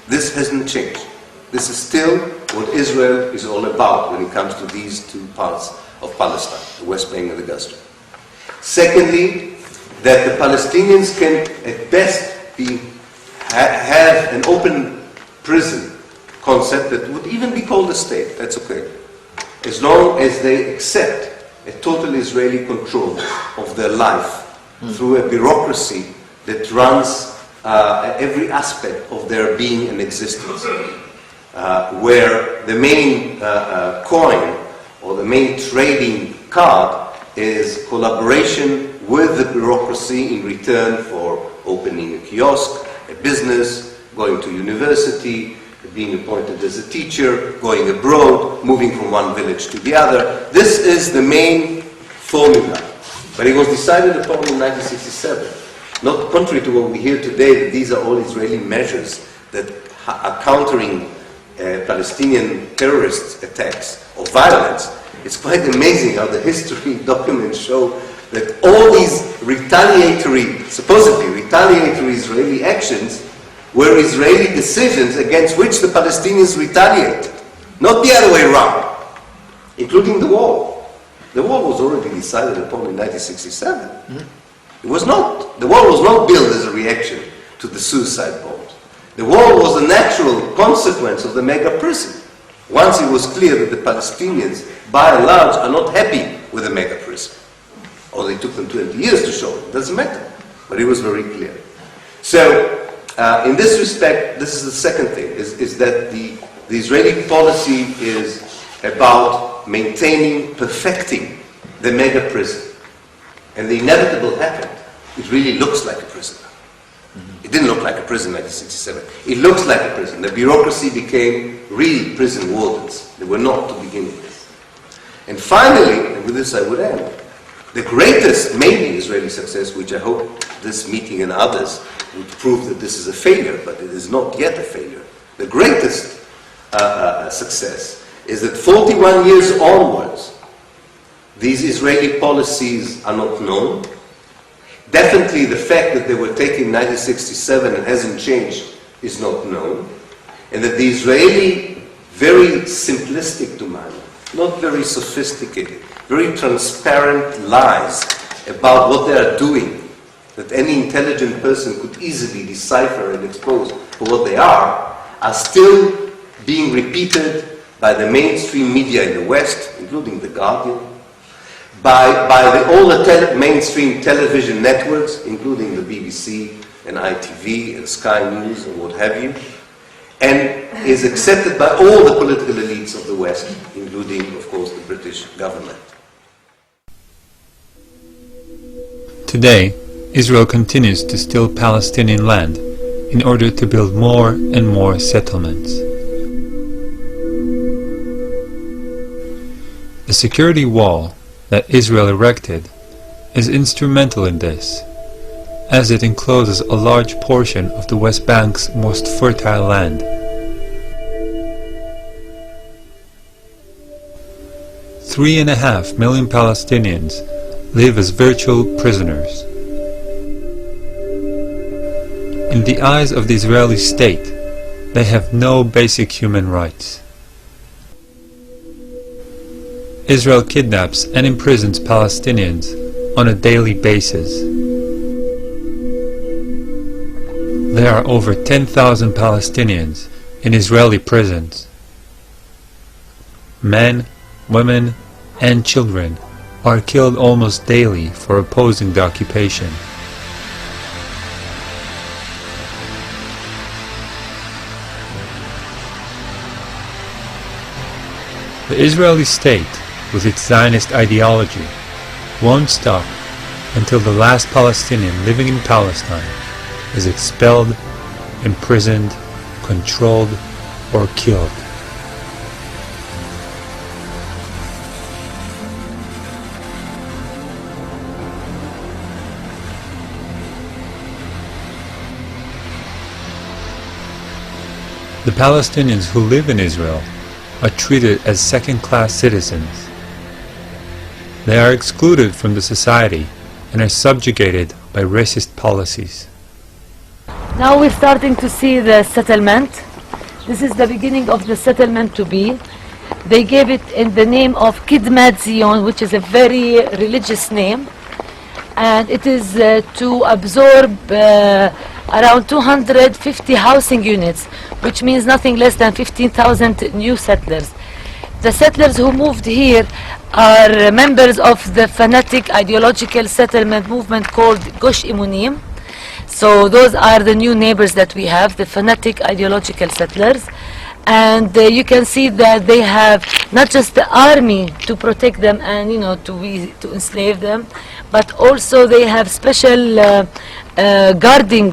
This hasn't changed. This is still what Israel is all about when it comes to these two parts of Palestine, the West Bank and the Gaza Strip. Secondly, that the Palestinians can at best have an open prison concept that would even be called a state, that's okay, as long as they accept a total Israeli control of their life through a bureaucracy that runs every aspect of their being and existence, where the main coin or the main trading card is collaboration with the bureaucracy in return for opening a kiosk, a business, going to university, being appointed as a teacher, going abroad, moving from one village to the other. This is the main formula. But it was decided upon in 1967. Not contrary to what we hear today, that these are all Israeli measures that are countering Palestinian terrorist attacks or violence. It's quite amazing how the history documents show that all these supposedly retaliatory Israeli actions were Israeli decisions against which the Palestinians retaliated. Not the other way around, including the wall. The wall was already decided upon in 1967. It was not. The wall was not built as a reaction to the suicide bombs. The wall was a natural consequence of the mega prison. Once it was clear that the Palestinians, by and large, are not happy with the mega prison. Or they took them 20 years to show it. Doesn't matter. But it was very clear. So, in this respect, this is the second thing, is that the Israeli policy is about maintaining, perfecting the mega prison. And the inevitable happened. It really looks like a prison. It didn't look like a prison in 1967. It looks like a prison. The bureaucracy became real prison wardens. They were not to begin with. And finally, and with this I would end, The greatest, maybe, Israeli success, which I hope this meeting and others would prove that this is a failure, but it is not yet a failure. The greatest success is that 41 years onwards, these Israeli policies are not known. Definitely the fact that they were taken in 1967 and hasn't changed is not known. And that the Israeli, very simplistic to man, not very sophisticated, very transparent lies about what they are doing, that any intelligent person could easily decipher and expose for what they are still being repeated by the mainstream media in the West, including The Guardian, by all the mainstream television networks, including the BBC and ITV and Sky News and what have you, and is accepted by all the political elites of the West, including, of course, the British government. Today, Israel continues to steal Palestinian land in order to build more and more settlements. The security wall that Israel erected is instrumental in this, as it encloses a large portion of the West Bank's most fertile land. $3.5 million Palestinians live as virtual prisoners. In the eyes of the Israeli state, they have no basic human rights. Israel kidnaps and imprisons Palestinians on a daily basis. There are over 10,000 Palestinians in Israeli prisons. Men, women, and children are killed almost daily for opposing the occupation. The Israeli state, with its Zionist ideology, won't stop until the last Palestinian living in Palestine is expelled, imprisoned, controlled, or killed. The Palestinians who live in Israel are treated as second-class citizens. They are excluded from the society and are subjugated by racist policies. Now we're starting to see the settlement. This is the beginning of the settlement to be. They gave it in the name of Kidmat Zion, which is a very religious name, and it is to absorb around 250 housing units, which means nothing less than 15,000 new settlers. The settlers who moved here are members of the fanatic ideological settlement movement called Gush Imunim. So those are the new neighbors that we have, the fanatic ideological settlers. And you can see that they have not just the army to protect them and to enslave them, but also they have special guarding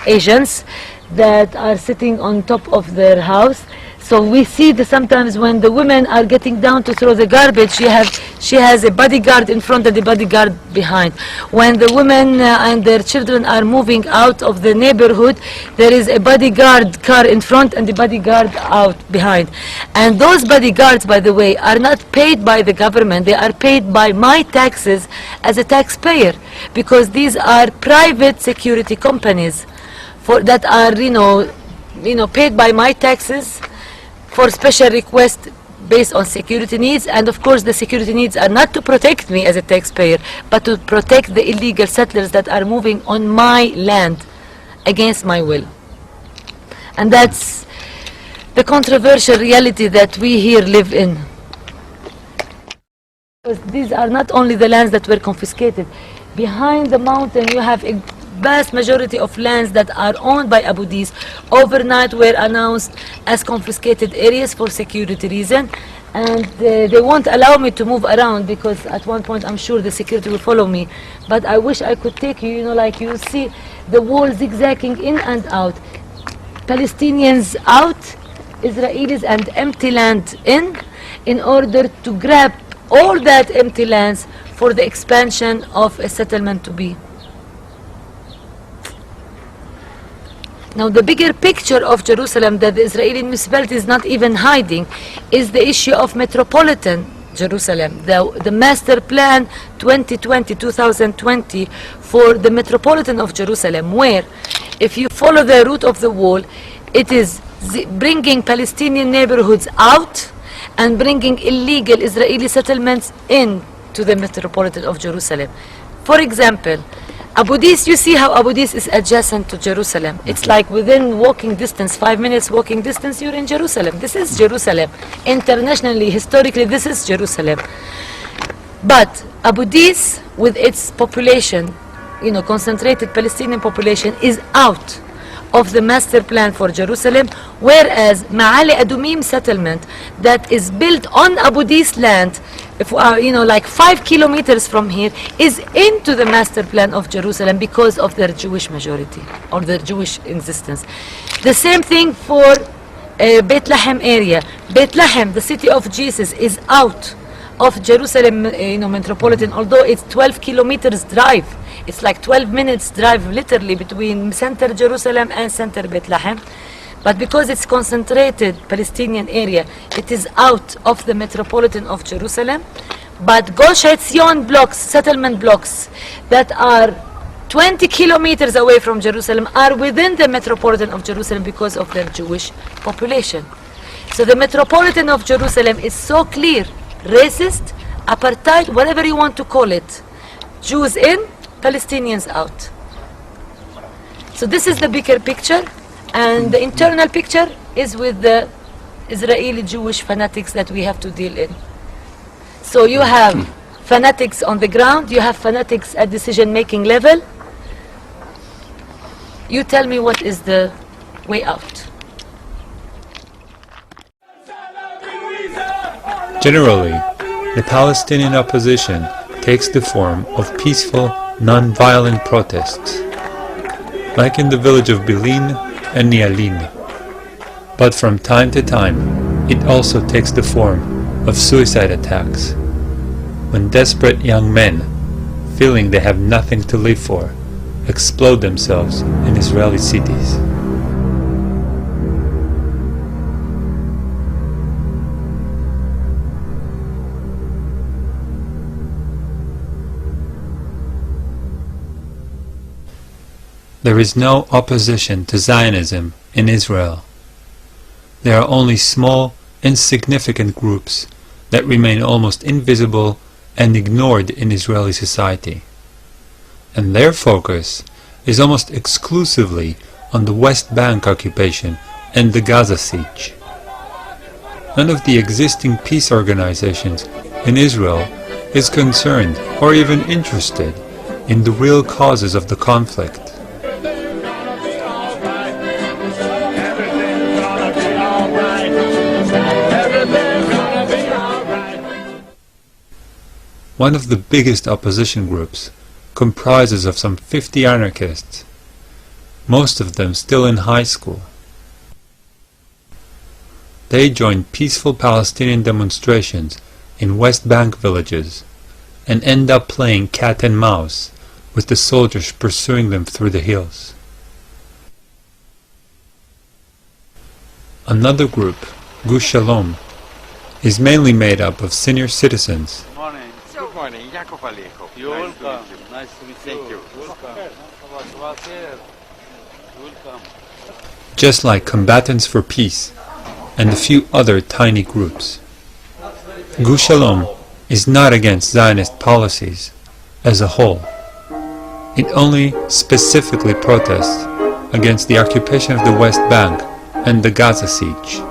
agents that are sitting on top of their house. So we see that sometimes when the women are getting down to throw the garbage, she has a bodyguard in front and a bodyguard behind. When the women and their children are moving out of the neighborhood, there is a bodyguard car in front and a bodyguard out behind. And those bodyguards, by the way, are not paid by the government. They are paid by my taxes as a taxpayer, because these are private security companies that are paid by my taxes for special requests based on security needs. And of course the security needs are not to protect me as a taxpayer, but to protect the illegal settlers that are moving on my land against my will. And that's the controversial reality that we here live in. Because these are not only the lands that were confiscated. Behind the mountain you have a vast majority of lands that are owned by Abu Dis overnight were announced as confiscated areas for security reason, and they won't allow me to move around because at one point I'm sure the security will follow me. But I wish I could take you, like you see the wall zigzagging in and out. Palestinians out, Israelis and empty land in order to grab all that empty lands for the expansion of a settlement to be. Now the bigger picture of Jerusalem that the Israeli municipality is not even hiding is the issue of metropolitan Jerusalem, the master plan 2020 for the metropolitan of Jerusalem, where if you follow the route of the wall, it is bringing Palestinian neighborhoods out and bringing illegal Israeli settlements in to the metropolitan of Jerusalem. For example, Abu Dis, you see how Abu Dis is adjacent to Jerusalem. It's like within walking distance, 5 minutes walking distance, you're in Jerusalem. This is Jerusalem. Internationally, historically, this is Jerusalem. But Abu Dis, with its population, concentrated Palestinian population, is out of the master plan for Jerusalem, whereas Ma'ali Adumim settlement that is built on Abu Dis land, like 5 kilometers from here, is into the master plan of Jerusalem because of their Jewish majority or their Jewish existence. The same thing for Bethlehem area. Bethlehem, the city of Jesus, is out of Jerusalem, metropolitan, although it's 12 kilometers drive. It's like 12 minutes drive literally between center Jerusalem and center Bethlehem. But because it's concentrated Palestinian area, it is out of the metropolitan of Jerusalem. But Gush Etzion blocks, settlement blocks that are 20 kilometers away from Jerusalem are within the metropolitan of Jerusalem because of their Jewish population. So the metropolitan of Jerusalem is so clear, racist, apartheid, whatever you want to call it. Jews in, Palestinians out. So this is the bigger picture, and the internal picture is with the Israeli Jewish fanatics that we have to deal in. So you have fanatics on the ground, you have fanatics at decision-making level. You tell me what is the way out. Generally, the Palestinian opposition takes the form of peaceful, non-violent protests, like in the village of Bilin and Nialin. But from time to time, it also takes the form of suicide attacks, when desperate young men, feeling they have nothing to live for, explode themselves in Israeli cities. There is no opposition to Zionism in Israel. There are only small, insignificant groups that remain almost invisible and ignored in Israeli society. And their focus is almost exclusively on the West Bank occupation and the Gaza siege. None of the existing peace organizations in Israel is concerned or even interested in the real causes of the conflict. One of the biggest opposition groups comprises of some 50 anarchists, most of them still in high school. They join peaceful Palestinian demonstrations in West Bank villages and end up playing cat and mouse with the soldiers pursuing them through the hills. Another group, Gush Shalom, is mainly made up of senior citizens. Good morning, Yaakov Alecho. You're welcome. Nice to meet you. Welcome. Just like Combatants for Peace and a few other tiny groups. Gush Shalom is not against Zionist policies as a whole. It only specifically protests against the occupation of the West Bank and the Gaza siege.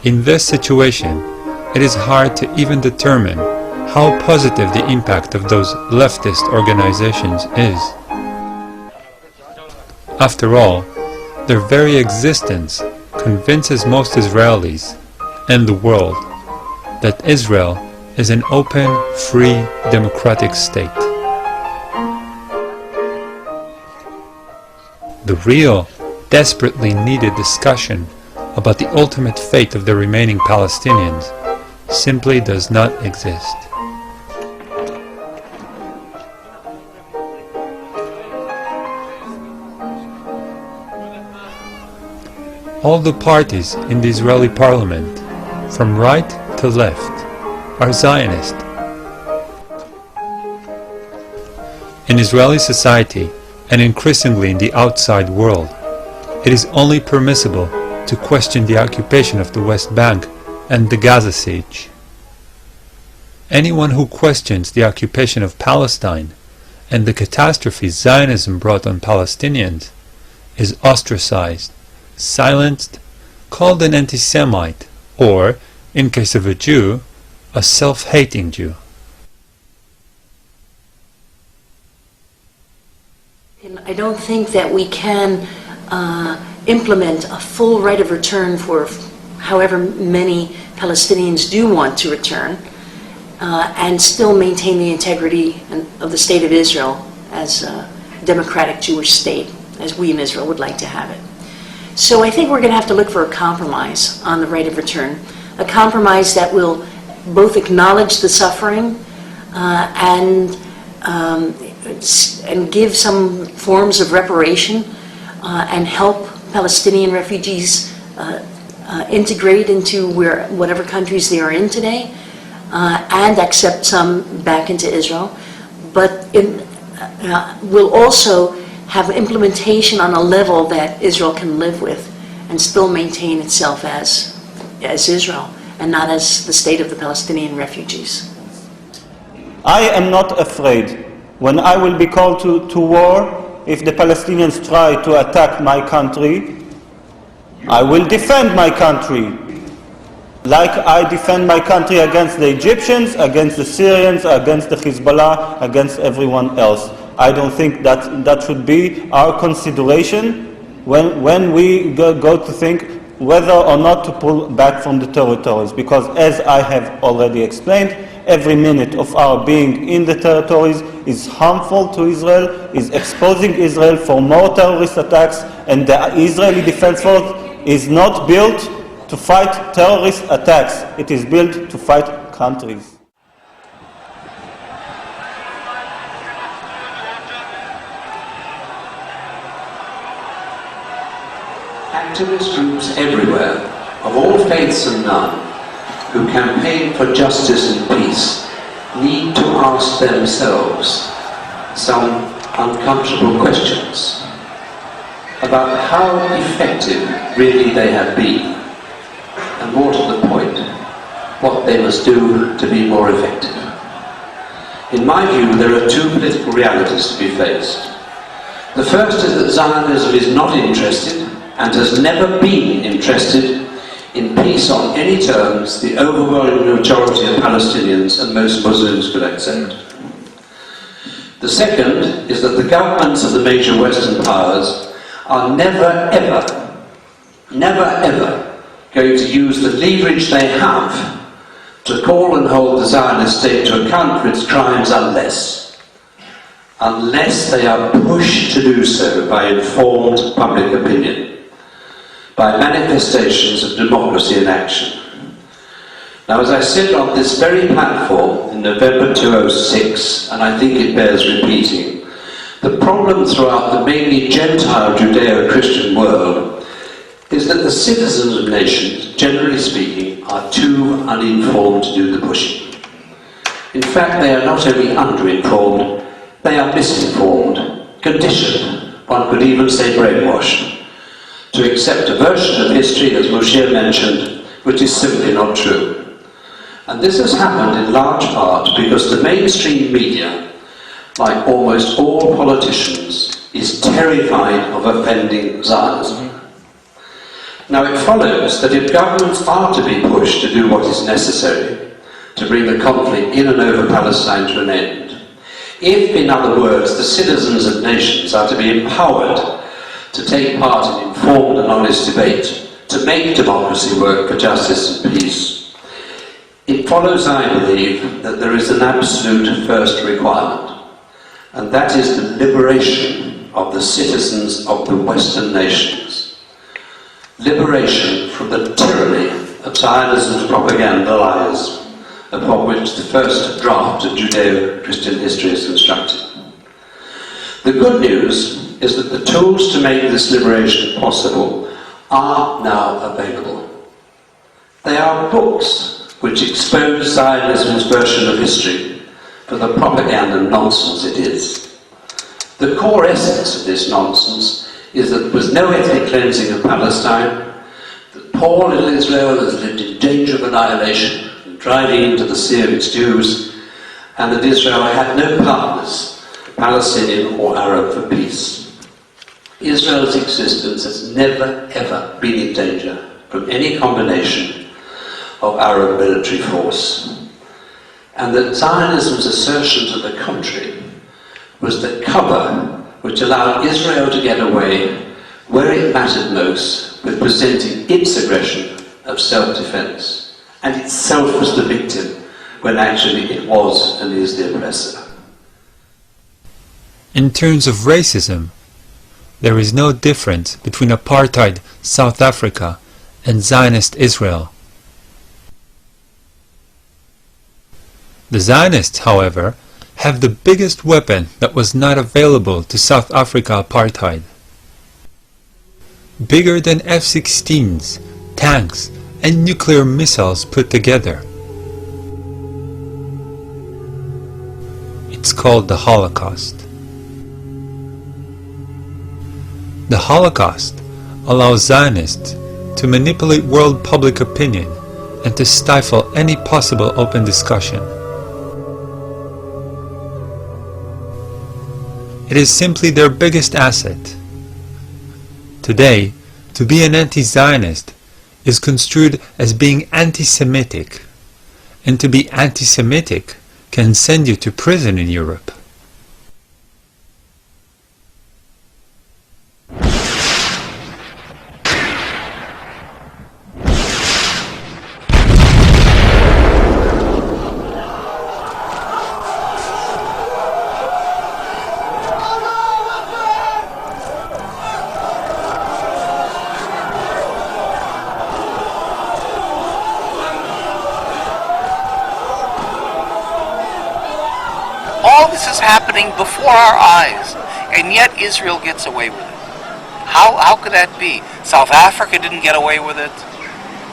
In this situation, it is hard to even determine how positive the impact of those leftist organizations is. After all, their very existence convinces most Israelis and the world that Israel is an open, free, democratic state. The real, desperately needed discussion about the ultimate fate of the remaining Palestinians simply does not exist. All the parties in the Israeli parliament, from right to left, are Zionist. In Israeli society, and increasingly in the outside world, it is only permissible to question the occupation of the West Bank and the Gaza siege. Anyone who questions the occupation of Palestine and the catastrophe Zionism brought on Palestinians is ostracized, silenced, called an anti-Semite, or, in case of a Jew, a self-hating Jew. I don't think that we can implement a full right of return for however many Palestinians do want to return and still maintain the integrity of the State of Israel as a democratic Jewish state, as we in Israel would like to have it. So I think we're going to have to look for a compromise on the right of return, a compromise that will both acknowledge the suffering and give some forms of reparation and help Palestinian refugees integrate into whatever countries they are in today and accept some back into Israel. But we'll also have implementation on a level that Israel can live with and still maintain itself as Israel and not as the state of the Palestinian refugees. I am not afraid. When I will be called to war, if the Palestinians try to attack my country, I will defend my country. Like I defend my country against the Egyptians, against the Syrians, against the Hezbollah, against everyone else. I don't think that should be our consideration when we go to think whether or not to pull back from the territories. Because as I have already explained, every minute of our being in the territories is harmful to Israel, is exposing Israel for more terrorist attacks, and the Israeli Defense Force is not built to fight terrorist attacks. It is built to fight countries. Activist groups everywhere, of all faiths and none, who campaign for justice and peace, need to ask themselves some uncomfortable questions about how effective really they have been, and more to the point, what they must do to be more effective. In my view, there are two political realities to be faced. The first is that Zionism is not interested, and has never been interested, in peace on any terms the overwhelming majority of Palestinians and most Muslims could accept. The second is that the governments of the major Western powers are never ever going to use the leverage they have to call and hold the Zionist state to account for its crimes unless they are pushed to do so by informed public opinion, by manifestations of democracy in action. Now, as I said on this very platform in November 2006, and I think it bears repeating, the problem throughout the mainly Gentile Judeo-Christian world is that the citizens of nations, generally speaking, are too uninformed to do the pushing. In fact, they are not only underinformed, they are misinformed, conditioned, one could even say brainwashed, to accept a version of history, as Moshe mentioned, which is simply not true. And this has happened in large part because the mainstream media, like almost all politicians, is terrified of offending Zionism. Now it follows that if governments are to be pushed to do what is necessary to bring the conflict in and over Palestine to an end, if, in other words, the citizens of nations are to be empowered to take part in informed and honest debate, to make democracy work for justice and peace, it follows, I believe, that there is an absolute first requirement, and that is the liberation of the citizens of the Western nations. liberation from the tyranny of Zionism's propaganda lies, upon which the first draft of Judeo-Christian history is constructed. The good news is that the tools to make this liberation possible are now available. They are books which expose Zionism's version of history for the propaganda nonsense it is. The core essence of this nonsense is that there was no ethnic cleansing of Palestine, that poor little Israel has lived in danger of annihilation and driving into the sea of its Jews, and that Israel had no partners, Palestinian or Arab, for peace. Israel's existence has never ever been in danger from any combination of Arab military force, and that Zionism's assertion to the contrary was the cover which allowed Israel to get away where it mattered most with presenting its aggression of self-defense, and itself was the victim when actually it was and is the oppressor. In terms of racism, there is no difference between apartheid South Africa and Zionist Israel. The Zionists, however, have the biggest weapon that was not available to South Africa apartheid. Bigger than F-16s, tanks, and nuclear missiles put together. It's called the Holocaust. The Holocaust allows Zionists to manipulate world public opinion and to stifle any possible open discussion. It is simply their biggest asset. Today, to be an anti-Zionist is construed as being anti-Semitic, and to be anti-Semitic can send you to prison in Europe. All this is happening before our eyes, and yet Israel gets away with it. How could that be? South Africa didn't get away with it.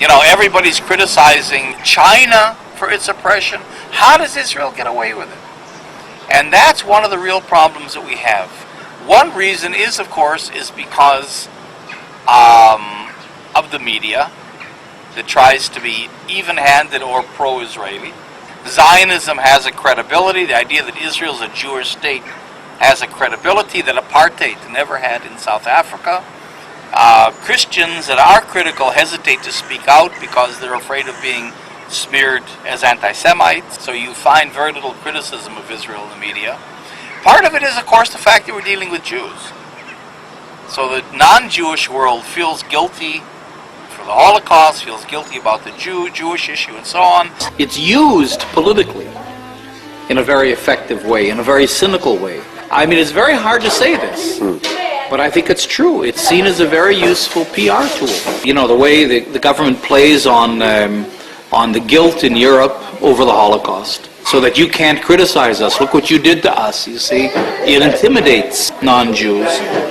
You know, everybody's criticizing China for its oppression. How does Israel get away with it? And that's one of the real problems that we have. One reason is, of course, is because of the media that tries to be even-handed or pro-Israeli. Zionism has a credibility. The idea that Israel is a Jewish state has a credibility that apartheid never had in South Africa. Christians that are critical hesitate to speak out because they're afraid of being smeared as anti-Semites. So you find very little criticism of Israel in the media. Part of it is, of course, the fact that we're dealing with Jews. So the non-Jewish world feels guilty for the Holocaust, feels guilty about the Jewish issue, and so on. It's used politically in a very effective way, in a very cynical way. I mean, it's very hard to say this, but I think it's true. It's seen as a very useful PR tool. You know, the way the government plays on the guilt in Europe over the Holocaust, so that you can't criticize us. Look what you did to us, you see. It intimidates non-Jews.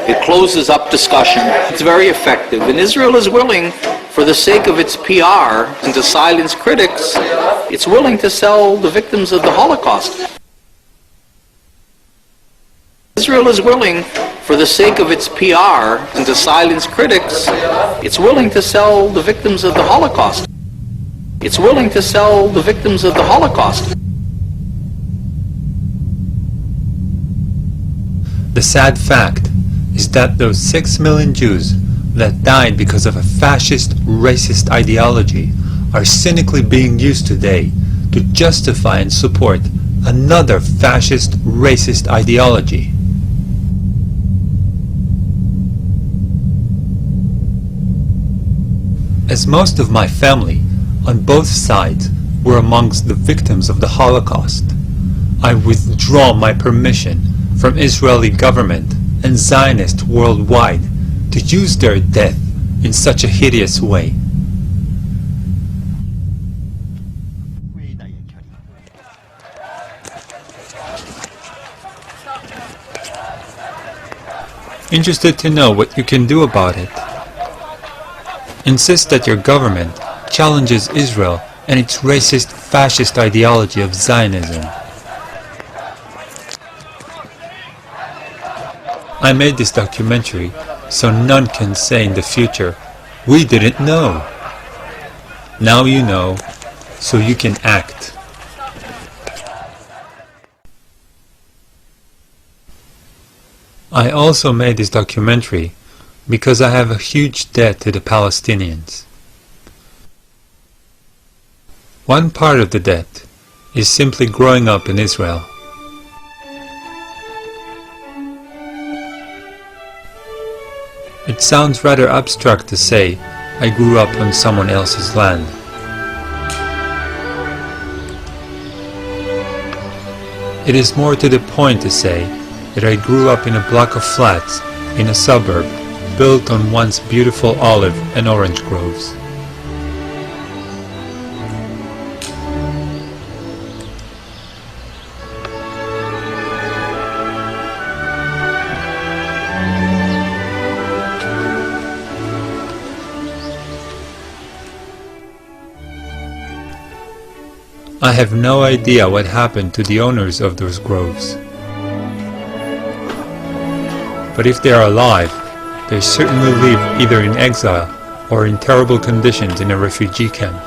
It closes up discussion. It's very effective. And Israel is willing, for the sake of its PR and to silence critics, it's willing to sell the victims of the Holocaust. Israel is willing, for the sake of its PR and to silence critics, it's willing to sell the victims of the Holocaust. It's willing to sell the victims of the Holocaust. The sad fact is that those 6 million Jews that died because of a fascist, racist ideology are cynically being used today to justify and support another fascist, racist ideology. As most of my family, on both sides, were amongst the victims of the Holocaust, I withdraw my permission from Israeli government and Zionists worldwide to use their death in such a hideous way. Interested to know what you can do about it? Insist that your government challenges Israel and its racist, fascist ideology of Zionism. I made this documentary so none can say in the future, "We didn't know." Now you know, so you can act. I also made this documentary because I have a huge debt to the Palestinians. One part of the debt is simply growing up in Israel. It sounds rather abstract to say I grew up on someone else's land. It is more to the point to say that I grew up in a block of flats in a suburb built on once beautiful olive and orange groves. I have no idea what happened to the owners of those groves. But if they are alive, they certainly live either in exile or in terrible conditions in a refugee camp.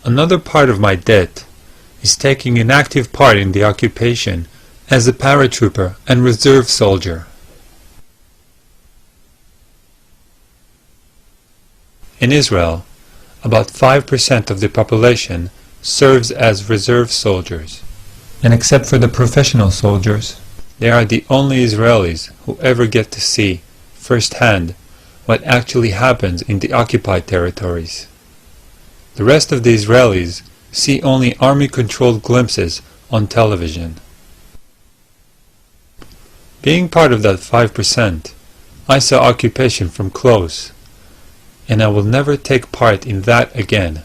Another part of my debt is taking an active part in the occupation as a paratrooper and reserve soldier. In Israel, about 5% of the population serves as reserve soldiers, and except for the professional soldiers, they are the only Israelis who ever get to see firsthand what actually happens in the occupied territories. The rest of the Israelis see only army-controlled glimpses on television. Being part of that 5%, I saw occupation from close, and I will never take part in that again,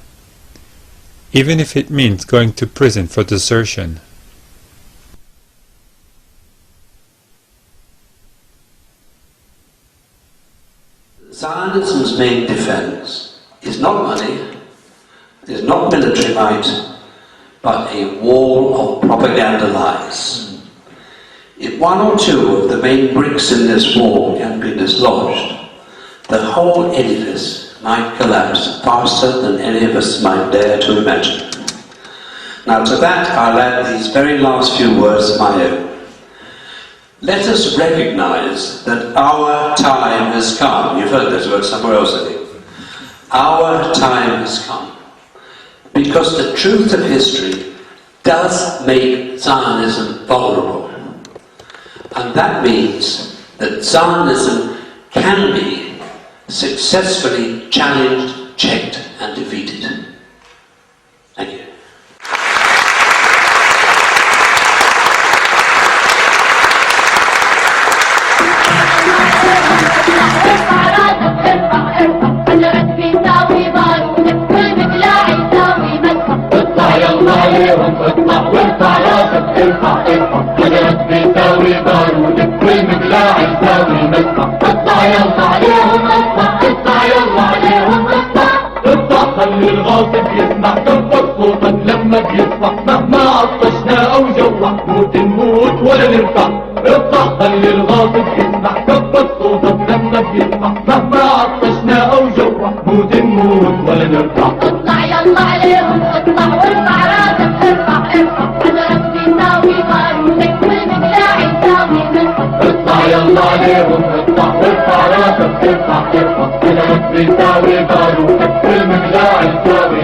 even if it means going to prison for desertion. Zionism's main defense is not money, is not military might, but a wall of propaganda lies. If one or two of the main bricks in this wall can be dislodged, the whole edifice might collapse faster than any of us might dare to imagine. Now to that I'll add these very last few words of my own. Let us recognize that our time has come. You've heard those words somewhere else, I think. Our time has come. Because the truth of history does make Zionism vulnerable. And that means that Zionism can be successfully challenged, checked, and defeated. Thank you. اطلع وارفع راسك ارفع ارفع حجرك بيساوي بارودك والمقلاع يساوي مدفع اطلع يلا عليهم اطلع اطلع يلا عليهم اطلع اطلع خلي الغاصب يسمع كبر صوتك لما بيصبح مهما عطشنا او جوع موت نموت ولا نرفع اطلع خلي الغاصب يسمع كبر صوتك لما بيصبح مهما عطشنا او جوع موت نموت ولا نرفع اطلع يلا عليهم اطلع وارفع راسك ارفع ارفع حجرك بيساوي بارودك والمقلاع يساوي مدفع اطلع يلا عليهم اطلع وارفع راسك ارفع ارفع حجرك بيساوي بارودك والمقلاع يساوي